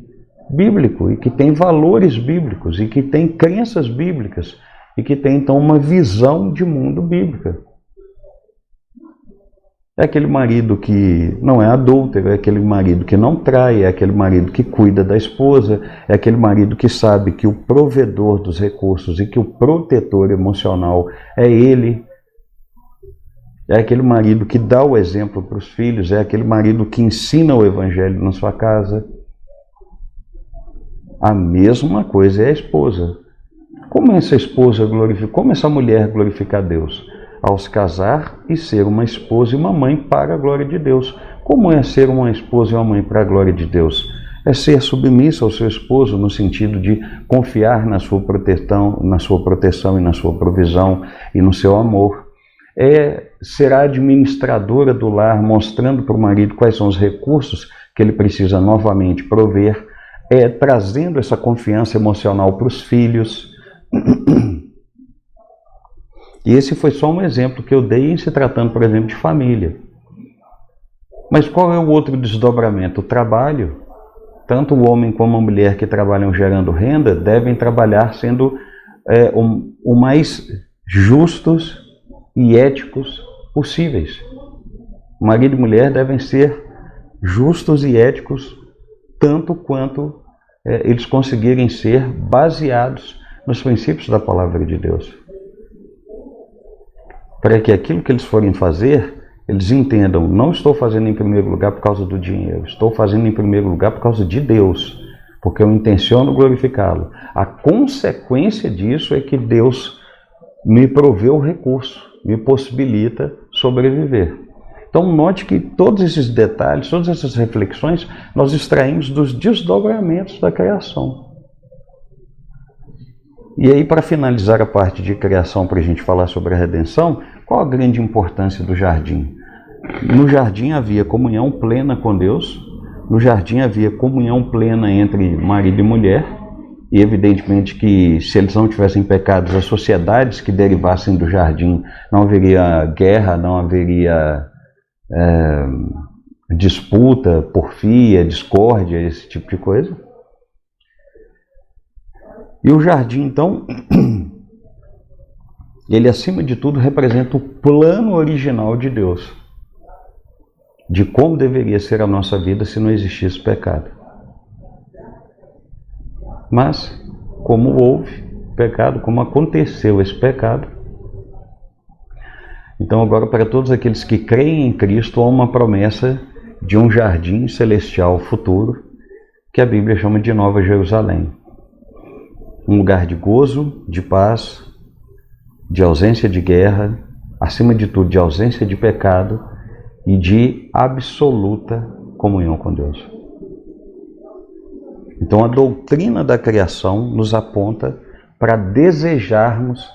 bíblico e que tem valores bíblicos e que tem crenças bíblicas e que tem, então, uma visão de mundo bíblica. É aquele marido que não é adúltero, é aquele marido que não trai, é aquele marido que cuida da esposa, é aquele marido que sabe que o provedor dos recursos e que o protetor emocional é ele. É aquele marido que dá o exemplo para os filhos, é aquele marido que ensina o evangelho na sua casa. A mesma coisa é a esposa. Como como essa mulher glorifica a Deus? Ao se casar e ser uma esposa e uma mãe para a glória de Deus. Como é ser uma esposa e uma mãe para a glória de Deus? É ser submissa ao seu esposo no sentido de confiar na sua proteção e na sua provisão e no seu amor. É será administradora do lar, mostrando para o marido quais são os recursos que ele precisa novamente prover, trazendo essa confiança emocional para os filhos. E esse foi só um exemplo que eu dei em se tratando, por exemplo, de família. Mas qual é o outro desdobramento? O trabalho. Tanto o homem como a mulher que trabalham gerando renda devem trabalhar sendo o mais justos e éticos possíveis. Marido e mulher devem ser justos e éticos tanto quanto eles conseguirem ser baseados nos princípios da palavra de Deus. Para que aquilo que eles forem fazer, eles entendam, não estou fazendo em primeiro lugar por causa do dinheiro, estou fazendo em primeiro lugar por causa de Deus, porque eu intenciono glorificá-lo. A consequência disso é que Deus me proveu o recurso, me possibilita sobreviver. Então note que todos esses detalhes, todas essas reflexões, nós extraímos dos desdobramentos da criação. E aí, para finalizar a parte de criação, para a gente falar sobre a redenção, qual a grande importância do jardim? No jardim havia comunhão plena com Deus, no jardim havia comunhão plena entre marido e mulher, e evidentemente que se eles não tivessem pecados, as sociedades que derivassem do jardim, não haveria guerra, não haveria disputa, porfia, discórdia, esse tipo de coisa. E o jardim, então, ele acima de tudo representa o plano original de Deus, de como deveria ser a nossa vida se não existisse pecado. Mas, como houve pecado, como aconteceu esse pecado, então agora para todos aqueles que creem em Cristo há uma promessa de um jardim celestial futuro, que a Bíblia chama de Nova Jerusalém. Um lugar de gozo, de paz, de ausência de guerra, acima de tudo de ausência de pecado e de absoluta comunhão com Deus. Então a doutrina da criação nos aponta para desejarmos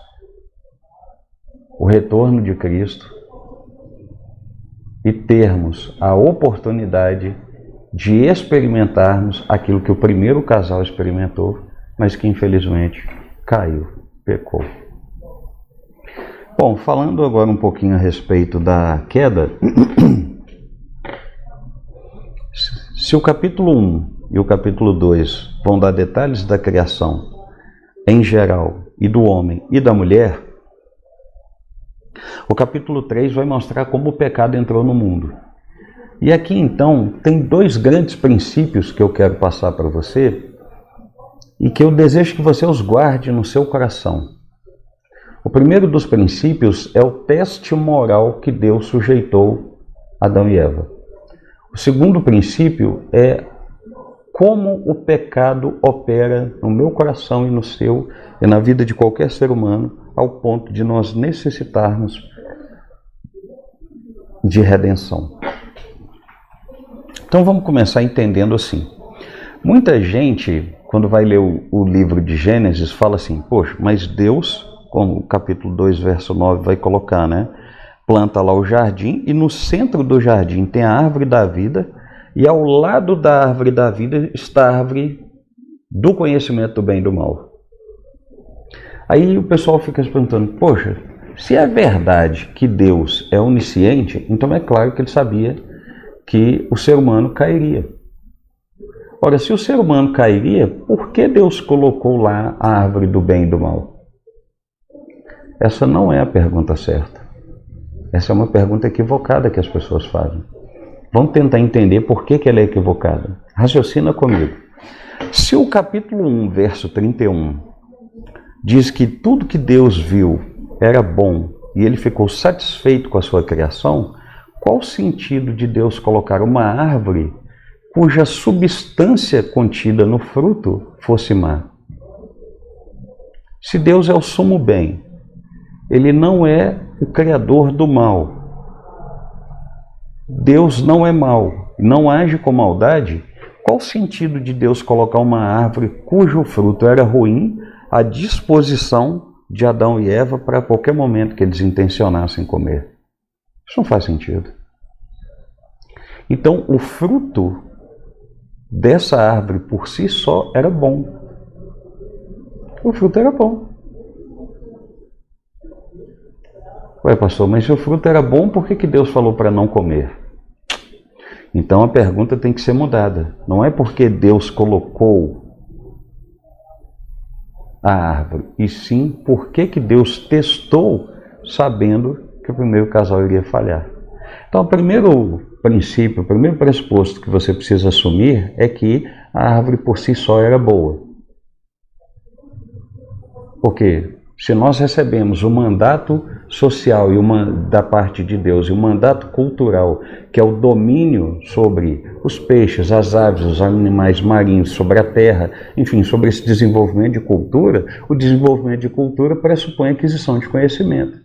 o retorno de Cristo e termos a oportunidade de experimentarmos aquilo que o primeiro casal experimentou, mas que infelizmente caiu, pecou. Bom, falando agora um pouquinho a respeito da queda, se o capítulo 1 e o capítulo 2 vão dar detalhes da criação em geral, e do homem e da mulher, o capítulo 3 vai mostrar como o pecado entrou no mundo. E aqui então tem dois grandes princípios que eu quero passar para você e que eu desejo que você os guarde no seu coração. O primeiro dos princípios é o teste moral que Deus sujeitou a Adão e Eva. O segundo princípio é como o pecado opera no meu coração e no seu, e na vida de qualquer ser humano, ao ponto de nós necessitarmos de redenção. Então vamos começar entendendo assim. Muita gente, quando vai ler o livro de Gênesis, fala assim, poxa, mas Deus, como o capítulo 2, verso 9 vai colocar, né? Planta lá o jardim e no centro do jardim tem a árvore da vida e ao lado da árvore da vida está a árvore do conhecimento do bem e do mal. Aí o pessoal fica se perguntando, poxa, se é verdade que Deus é onisciente, então é claro que ele sabia que o ser humano cairia. Ora, se o ser humano cairia, por que Deus colocou lá a árvore do bem e do mal? Essa não é a pergunta certa. Essa é uma pergunta equivocada que as pessoas fazem. Vamos tentar entender por que ela é equivocada. Raciocina comigo. Se o capítulo 1, verso 31, diz que tudo que Deus viu era bom e ele ficou satisfeito com a sua criação, qual o sentido de Deus colocar uma árvore cuja substância contida no fruto fosse má? Se Deus é o sumo bem, ele não é o criador do mal. Deus não é mau, não age com maldade. Qual o sentido de Deus colocar uma árvore cujo fruto era ruim à disposição de Adão e Eva para qualquer momento que eles intencionassem comer? Isso não faz sentido. Então, o fruto dessa árvore por si só era bom. O fruto era bom. Ué, pastor, mas se o fruto era bom, por que Deus falou para não comer? Então a pergunta tem que ser mudada. Não é porque Deus colocou a árvore, e sim por que Deus testou sabendo que o primeiro casal iria falhar. Então o primeiro princípio, o primeiro pressuposto que você precisa assumir é que a árvore por si só era boa. Por quê? Se nós recebemos o mandato social da parte de Deus e o mandato cultural, que é o domínio sobre os peixes, as aves, os animais marinhos, sobre a terra, enfim, sobre esse desenvolvimento de cultura, o desenvolvimento de cultura pressupõe a aquisição de conhecimento.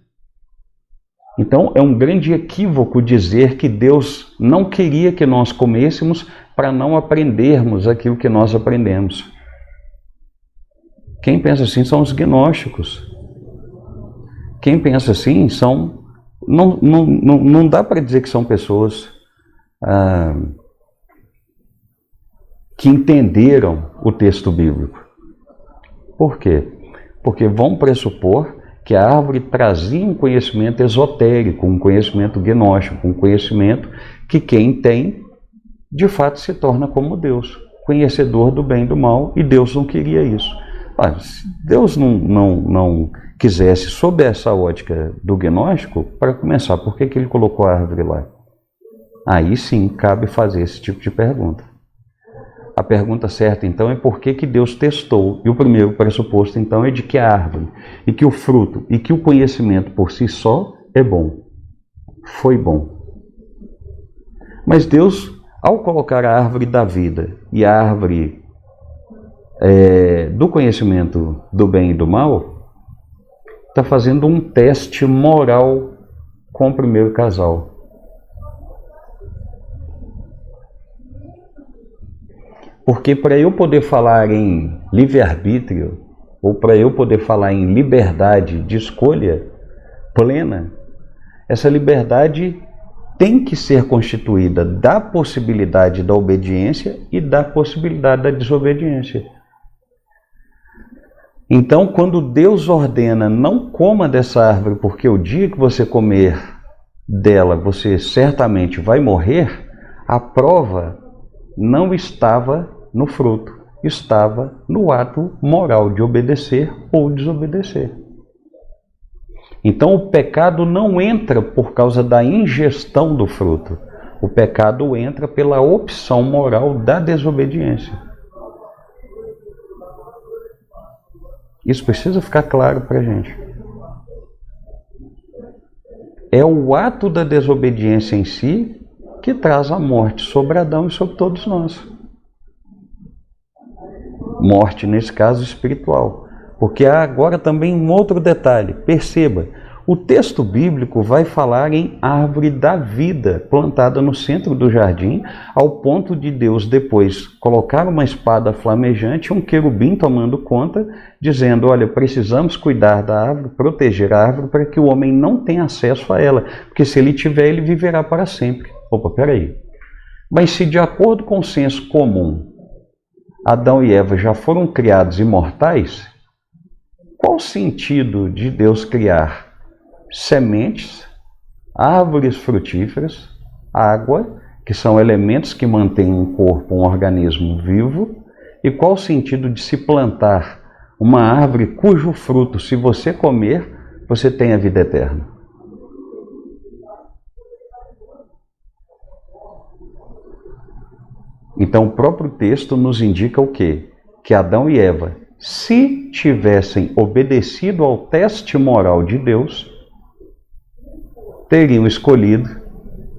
Então, é um grande equívoco dizer que Deus não queria que nós comêssemos para não aprendermos aquilo que nós aprendemos. Quem pensa assim são os gnósticos. Quem pensa assim são... Não dá para dizer que são pessoas que entenderam o texto bíblico. Por quê? Porque vão pressupor que a árvore trazia um conhecimento esotérico, um conhecimento gnóstico, um conhecimento que quem tem, de fato, se torna como Deus, conhecedor do bem e do mal, e Deus não queria isso. Se Deus não quisesse, sob essa ótica do gnóstico, para começar, por que ele colocou a árvore lá? Aí sim cabe fazer esse tipo de pergunta. A pergunta certa, então, é por que Deus testou. E o primeiro pressuposto, então, é de que a árvore, e que o fruto, e que o conhecimento por si só é bom. Foi bom. Mas Deus, ao colocar a árvore da vida e a árvore do conhecimento do bem e do mal, está fazendo um teste moral com o primeiro casal. Porque para eu poder falar em livre-arbítrio, ou para eu poder falar em liberdade de escolha plena, essa liberdade tem que ser constituída da possibilidade da obediência e da possibilidade da desobediência. Então, quando Deus ordena, não coma dessa árvore, porque o dia que você comer dela, você certamente vai morrer, a prova não estava no fruto, estava no ato moral de obedecer ou desobedecer. Então, o pecado não entra por causa da ingestão do fruto. O pecado entra pela opção moral da desobediência. Isso precisa ficar claro para a gente. É o ato da desobediência em si que traz a morte sobre Adão e sobre todos nós. Morte, nesse caso, espiritual. Porque há agora também um outro detalhe. Perceba, o texto bíblico vai falar em árvore da vida, plantada no centro do jardim, ao ponto de Deus depois colocar uma espada flamejante, um querubim tomando conta, dizendo, olha, precisamos cuidar da árvore, proteger a árvore, para que o homem não tenha acesso a ela, porque se ele tiver, ele viverá para sempre. Opa, peraí. Mas se de acordo com o senso comum, Adão e Eva já foram criados imortais, qual o sentido de Deus criar sementes, árvores frutíferas, água, que são elementos que mantêm um corpo, um organismo vivo, e qual o sentido de se plantar uma árvore cujo fruto, se você comer, você tem a vida eterna? Então o próprio texto nos indica o quê? Que Adão e Eva, se tivessem obedecido ao teste moral de Deus, teriam escolhido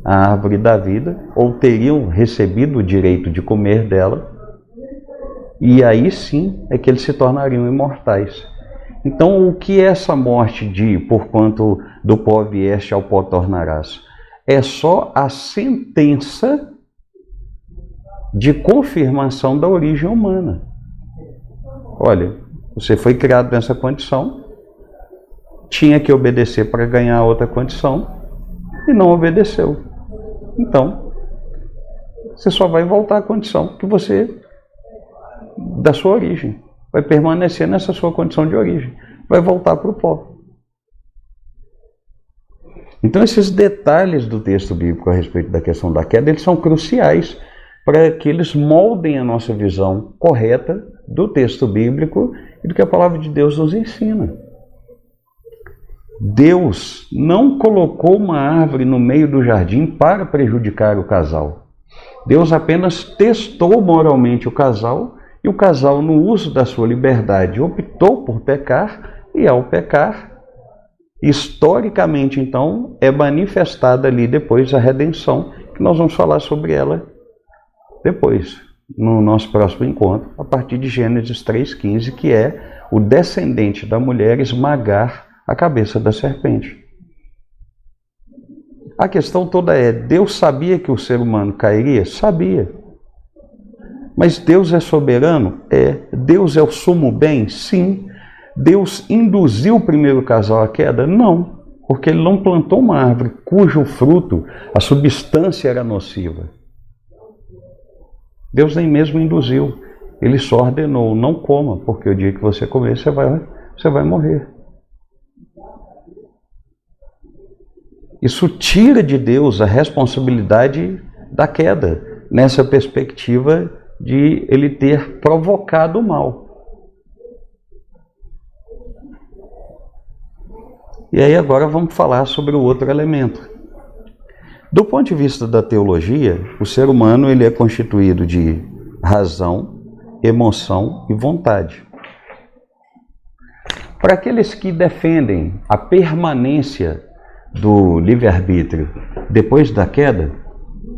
a árvore da vida, ou teriam recebido o direito de comer dela, e aí sim é que eles se tornariam imortais. Então, o que é essa morte de porquanto do pó vieste, ao pó tornarás? É só a sentença de confirmação da origem humana. Olha, você foi criado nessa condição, tinha que obedecer para ganhar outra condição, e não obedeceu. Então, você só vai voltar à condição que você, da sua origem. Vai permanecer nessa sua condição de origem. Vai voltar para o pó. Então, esses detalhes do texto bíblico a respeito da questão da queda, eles são cruciais para que eles moldem a nossa visão correta do texto bíblico e do que a palavra de Deus nos ensina. Deus não colocou uma árvore no meio do jardim para prejudicar o casal. Deus apenas testou moralmente o casal, e o casal, no uso da sua liberdade, optou por pecar, e ao pecar, historicamente, então, é manifestada ali depois a redenção, que nós vamos falar sobre ela depois, no nosso próximo encontro, a partir de Gênesis 3,15, que é o descendente da mulher esmagar a cabeça da serpente. A questão toda é, Deus sabia que o ser humano cairia? Sabia. Mas Deus é soberano? É. Deus é o sumo bem? Sim. Deus induziu o primeiro casal à queda? Não. Porque ele não plantou uma árvore cujo fruto, a substância era nociva. Deus nem mesmo induziu. Ele só ordenou, não coma, porque o dia que você comer, você vai morrer. Isso tira de Deus a responsabilidade da queda, nessa perspectiva de ele ter provocado o mal. E aí agora vamos falar sobre o outro elemento. Do ponto de vista da teologia, o ser humano ele é constituído de razão, emoção e vontade. Para aqueles que defendem a permanência do livre-arbítrio depois da queda,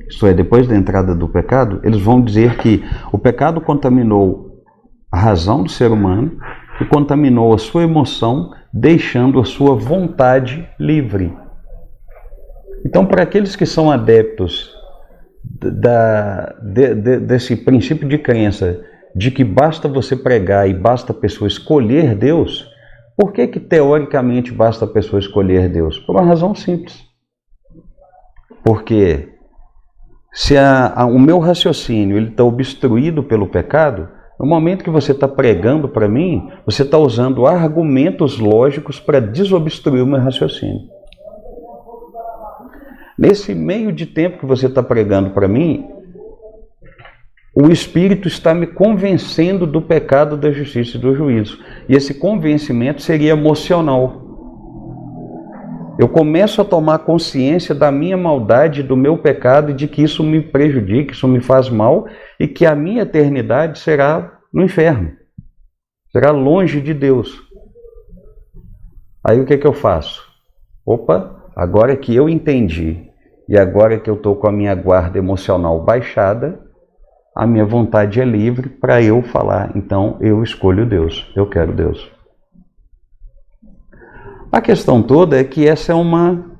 isto é, depois da entrada do pecado, eles vão dizer que o pecado contaminou a razão do ser humano e contaminou a sua emoção, deixando a sua vontade livre. Então, para aqueles que são adeptos desse princípio de crença de que basta você pregar e basta a pessoa escolher Deus, por que teoricamente basta a pessoa escolher Deus? Por uma razão simples. Porque se o meu raciocínio está obstruído pelo pecado, no momento que você está pregando para mim, você está usando argumentos lógicos para desobstruir o meu raciocínio. Nesse meio de tempo que você está pregando para mim, o Espírito está me convencendo do pecado, da justiça e do juízo. E esse convencimento seria emocional. Eu começo a tomar consciência da minha maldade, do meu pecado, e de que isso me prejudica, isso me faz mal, e que a minha eternidade será no inferno. Será longe de Deus. Aí o que eu faço? Opa, agora que eu entendi, e agora que eu estou com a minha guarda emocional baixada, a minha vontade é livre para eu falar, então eu escolho Deus, eu quero Deus. A questão toda é que essa é uma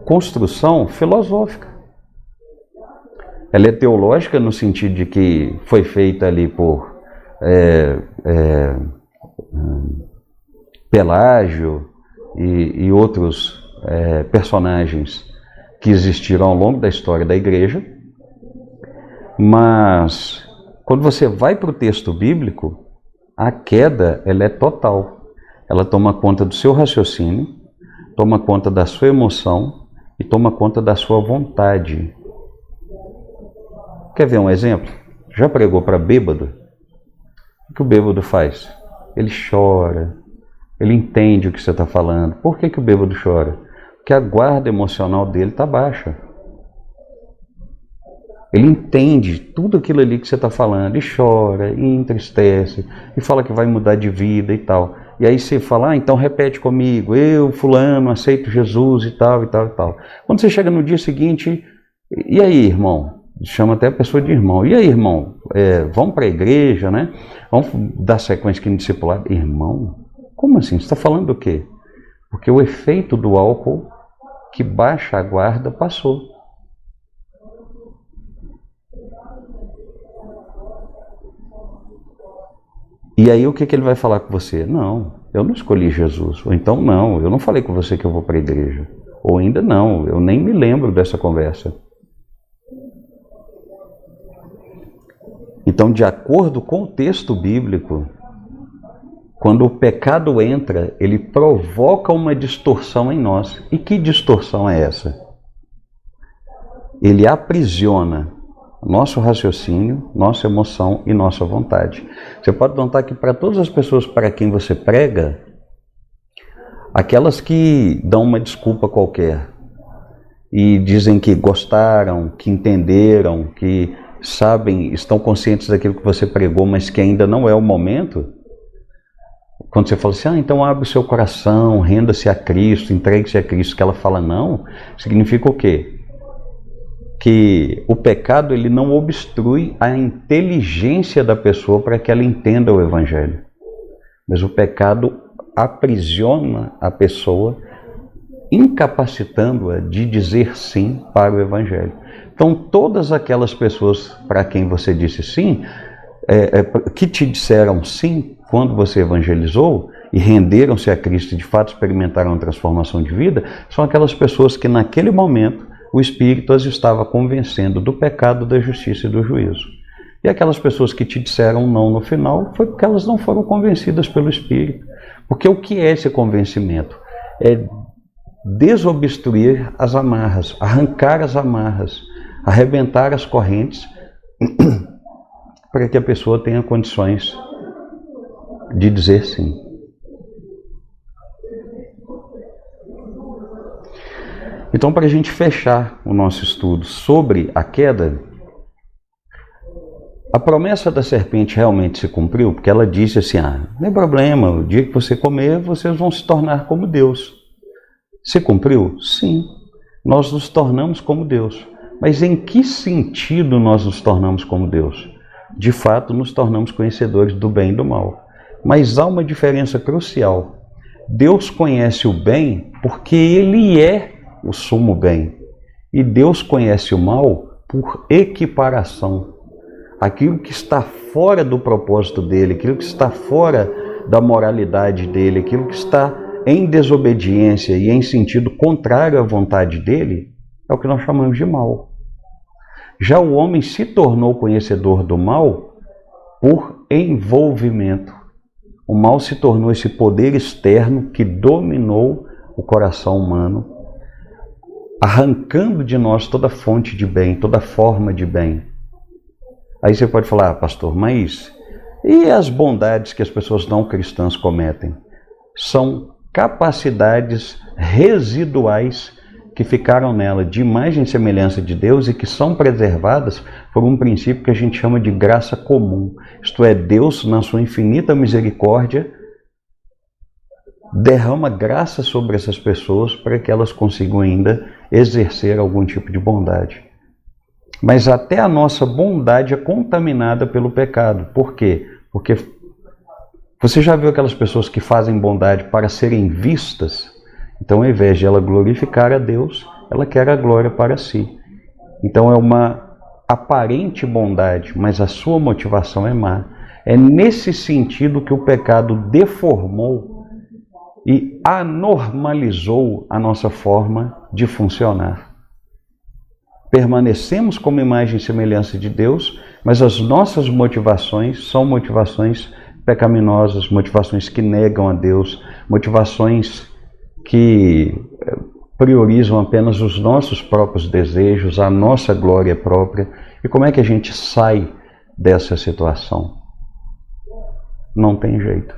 construção filosófica. Ela é teológica no sentido de que foi feita ali por Pelágio e outros personagens que existiram ao longo da história da igreja. Mas quando você vai para o texto bíblico, a queda ela é total. Ela toma conta do seu raciocínio, toma conta da sua emoção e toma conta da sua vontade. Quer ver um exemplo? Já pregou para bêbado? O que o bêbado faz? Ele chora, ele entende o que você está falando. Por que o bêbado chora? Porque a guarda emocional dele está baixa. Ele entende tudo aquilo ali que você está falando, e chora, e entristece, e fala que vai mudar de vida e tal. E aí você fala, então repete comigo, eu, fulano, aceito Jesus e tal, e tal, e tal. Quando você chega no dia seguinte, e aí, irmão? Chama até a pessoa de irmão. E aí, irmão? Vamos para a igreja, né? Vamos dar sequência aqui no discipulado. Irmão? Como assim? Você está falando do quê? Porque o efeito do álcool que baixa a guarda passou. E aí o que ele vai falar com você? Não, eu não escolhi Jesus. Ou então não, eu não falei com você que eu vou para a igreja. Ou ainda não, eu nem me lembro dessa conversa. Então, de acordo com o texto bíblico, quando o pecado entra, ele provoca uma distorção em nós. E que distorção é essa? Ele aprisiona nosso raciocínio, nossa emoção e nossa vontade. Você pode notar que para todas as pessoas para quem você prega, aquelas que dão uma desculpa qualquer e dizem que gostaram, que entenderam, que sabem, estão conscientes daquilo que você pregou, mas que ainda não é o momento, quando você fala assim, então abre o seu coração, renda-se a Cristo, entregue-se a Cristo, que ela fala não, significa o quê? Que o pecado ele não obstrui a inteligência da pessoa para que ela entenda o Evangelho. Mas o pecado aprisiona a pessoa, incapacitando-a de dizer sim para o Evangelho. Então, todas aquelas pessoas para quem você disse sim, que te disseram sim quando você evangelizou e renderam-se a Cristo e de fato experimentaram a transformação de vida, são aquelas pessoas que naquele momento o Espírito as estava convencendo do pecado, da justiça e do juízo. E aquelas pessoas que te disseram não no final, foi porque elas não foram convencidas pelo Espírito. Porque o que é esse convencimento? É desobstruir as amarras, arrancar as amarras, arrebentar as correntes, para que a pessoa tenha condições de dizer sim. Então, para a gente fechar o nosso estudo sobre a queda, a promessa da serpente realmente se cumpriu, porque ela disse assim, não tem problema, o dia que você comer, vocês vão se tornar como Deus. Se cumpriu? Sim, nós nos tornamos como Deus. Mas em que sentido nós nos tornamos como Deus? De fato, nos tornamos conhecedores do bem e do mal. Mas há uma diferença crucial. Deus conhece o bem porque Ele é o sumo bem. E Deus conhece o mal por equiparação. Aquilo que está fora do propósito dele, aquilo que está fora da moralidade dele, aquilo que está em desobediência e em sentido contrário à vontade dele, é o que nós chamamos de mal. Já o homem se tornou conhecedor do mal por envolvimento. O mal se tornou esse poder externo que dominou o coração humano, arrancando de nós toda fonte de bem, toda forma de bem. Aí você pode falar, pastor, mas e as bondades que as pessoas não cristãs cometem? São capacidades residuais que ficaram nela de imagem e semelhança de Deus e que são preservadas por um princípio que a gente chama de graça comum. Isto é, Deus, na sua infinita misericórdia, derrama graça sobre essas pessoas para que elas consigam ainda exercer algum tipo de bondade. Mas até a nossa bondade é contaminada pelo pecado. Por quê? Porque você já viu aquelas pessoas que fazem bondade para serem vistas? Então, ao invés de ela glorificar a Deus, ela quer a glória para si. Então, é uma aparente bondade, mas a sua motivação é má. É nesse sentido que o pecado deformou e anormalizou a nossa forma de funcionar. Permanecemos como imagem e semelhança de Deus, mas as nossas motivações são motivações pecaminosas, motivações que negam a Deus, motivações que priorizam apenas os nossos próprios desejos, a nossa glória própria. E como é que a gente sai dessa situação? Não tem jeito.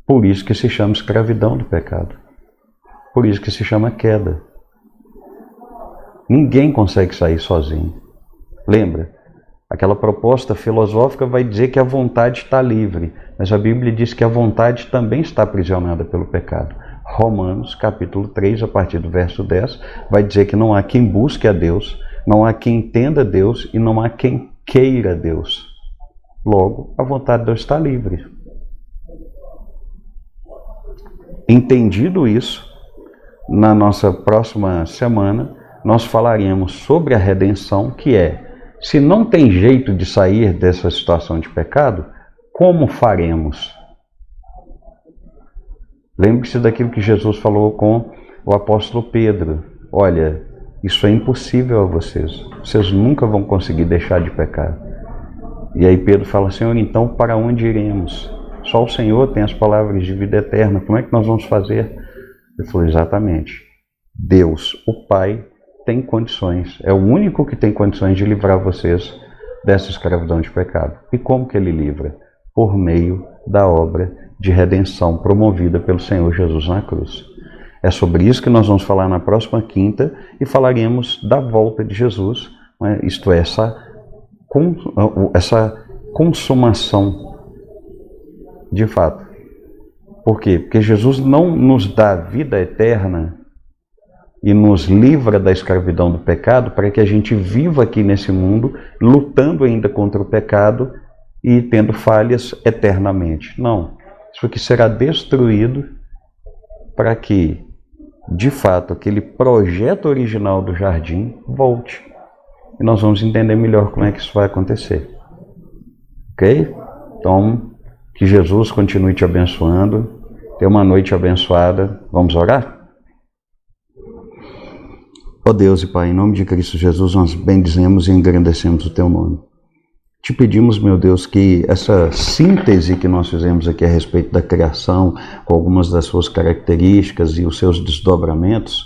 Por isso que se chama escravidão do pecado. Por isso que se chama queda. Ninguém consegue sair sozinho. Lembra? Aquela proposta filosófica vai dizer que a vontade está livre, mas a Bíblia diz que a vontade também está aprisionada pelo pecado. Romanos, capítulo 3, a partir do verso 10, vai dizer que não há quem busque a Deus, não há quem entenda Deus e não há quem queira Deus. Logo, a vontade de Deus está livre. Entendido isso, na nossa próxima semana, nós falaremos sobre a redenção, que é, se não tem jeito de sair dessa situação de pecado, como faremos? Lembre-se daquilo que Jesus falou com o apóstolo Pedro: olha, isso é impossível a vocês. Vocês nunca vão conseguir deixar de pecar. E aí Pedro fala: Senhor, então para onde iremos? Só o Senhor tem as palavras de vida eterna. Como é que nós vamos fazer? Ele falou: exatamente. Deus, o Pai, tem condições. É o único que tem condições de livrar vocês dessa escravidão de pecado. E como que Ele livra? Por meio da obra de redenção promovida pelo Senhor Jesus na cruz. É sobre isso que nós vamos falar na próxima quinta e falaremos da volta de Jesus, né? Isto é, essa consumação de fato. Por quê? Porque Jesus não nos dá vida eterna e nos livra da escravidão do pecado para que a gente viva aqui nesse mundo lutando ainda contra o pecado e tendo falhas eternamente. Não. Isso aqui será destruído para que, de fato, aquele projeto original do jardim volte. E nós vamos entender melhor como é que isso vai acontecer. Ok? Então, que Jesus continue te abençoando. Tenha uma noite abençoada. Vamos orar? Ó Deus e Pai, em nome de Cristo Jesus, nós bendizemos e engrandecemos o Teu nome. Te pedimos, meu Deus, que essa síntese que nós fizemos aqui a respeito da criação, com algumas das suas características e os seus desdobramentos,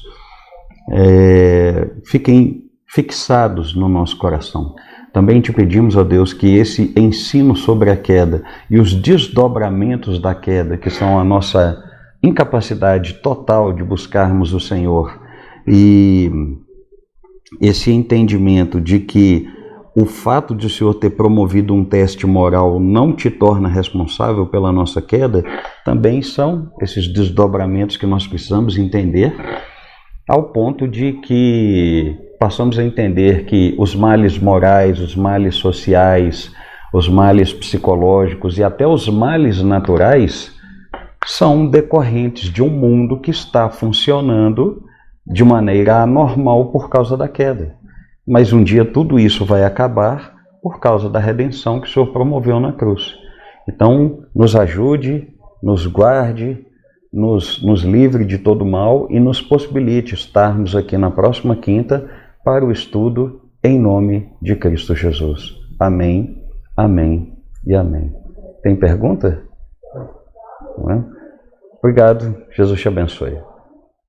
fiquem fixados no nosso coração. Também te pedimos, ó Deus, que esse ensino sobre a queda e os desdobramentos da queda, que são a nossa incapacidade total de buscarmos o Senhor, e esse entendimento de que o fato de o Senhor ter promovido um teste moral não te torna responsável pela nossa queda, também são esses desdobramentos que nós precisamos entender, ao ponto de que passamos a entender que os males morais, os males sociais, os males psicológicos e até os males naturais são decorrentes de um mundo que está funcionando de maneira anormal por causa da queda. Mas um dia tudo isso vai acabar por causa da redenção que o Senhor promoveu na cruz. Então, nos ajude, nos guarde, nos livre de todo mal e nos possibilite estarmos aqui na próxima quinta para o estudo em nome de Cristo Jesus. Amém, amém e amém. Tem pergunta? Não é? Obrigado, Jesus te abençoe.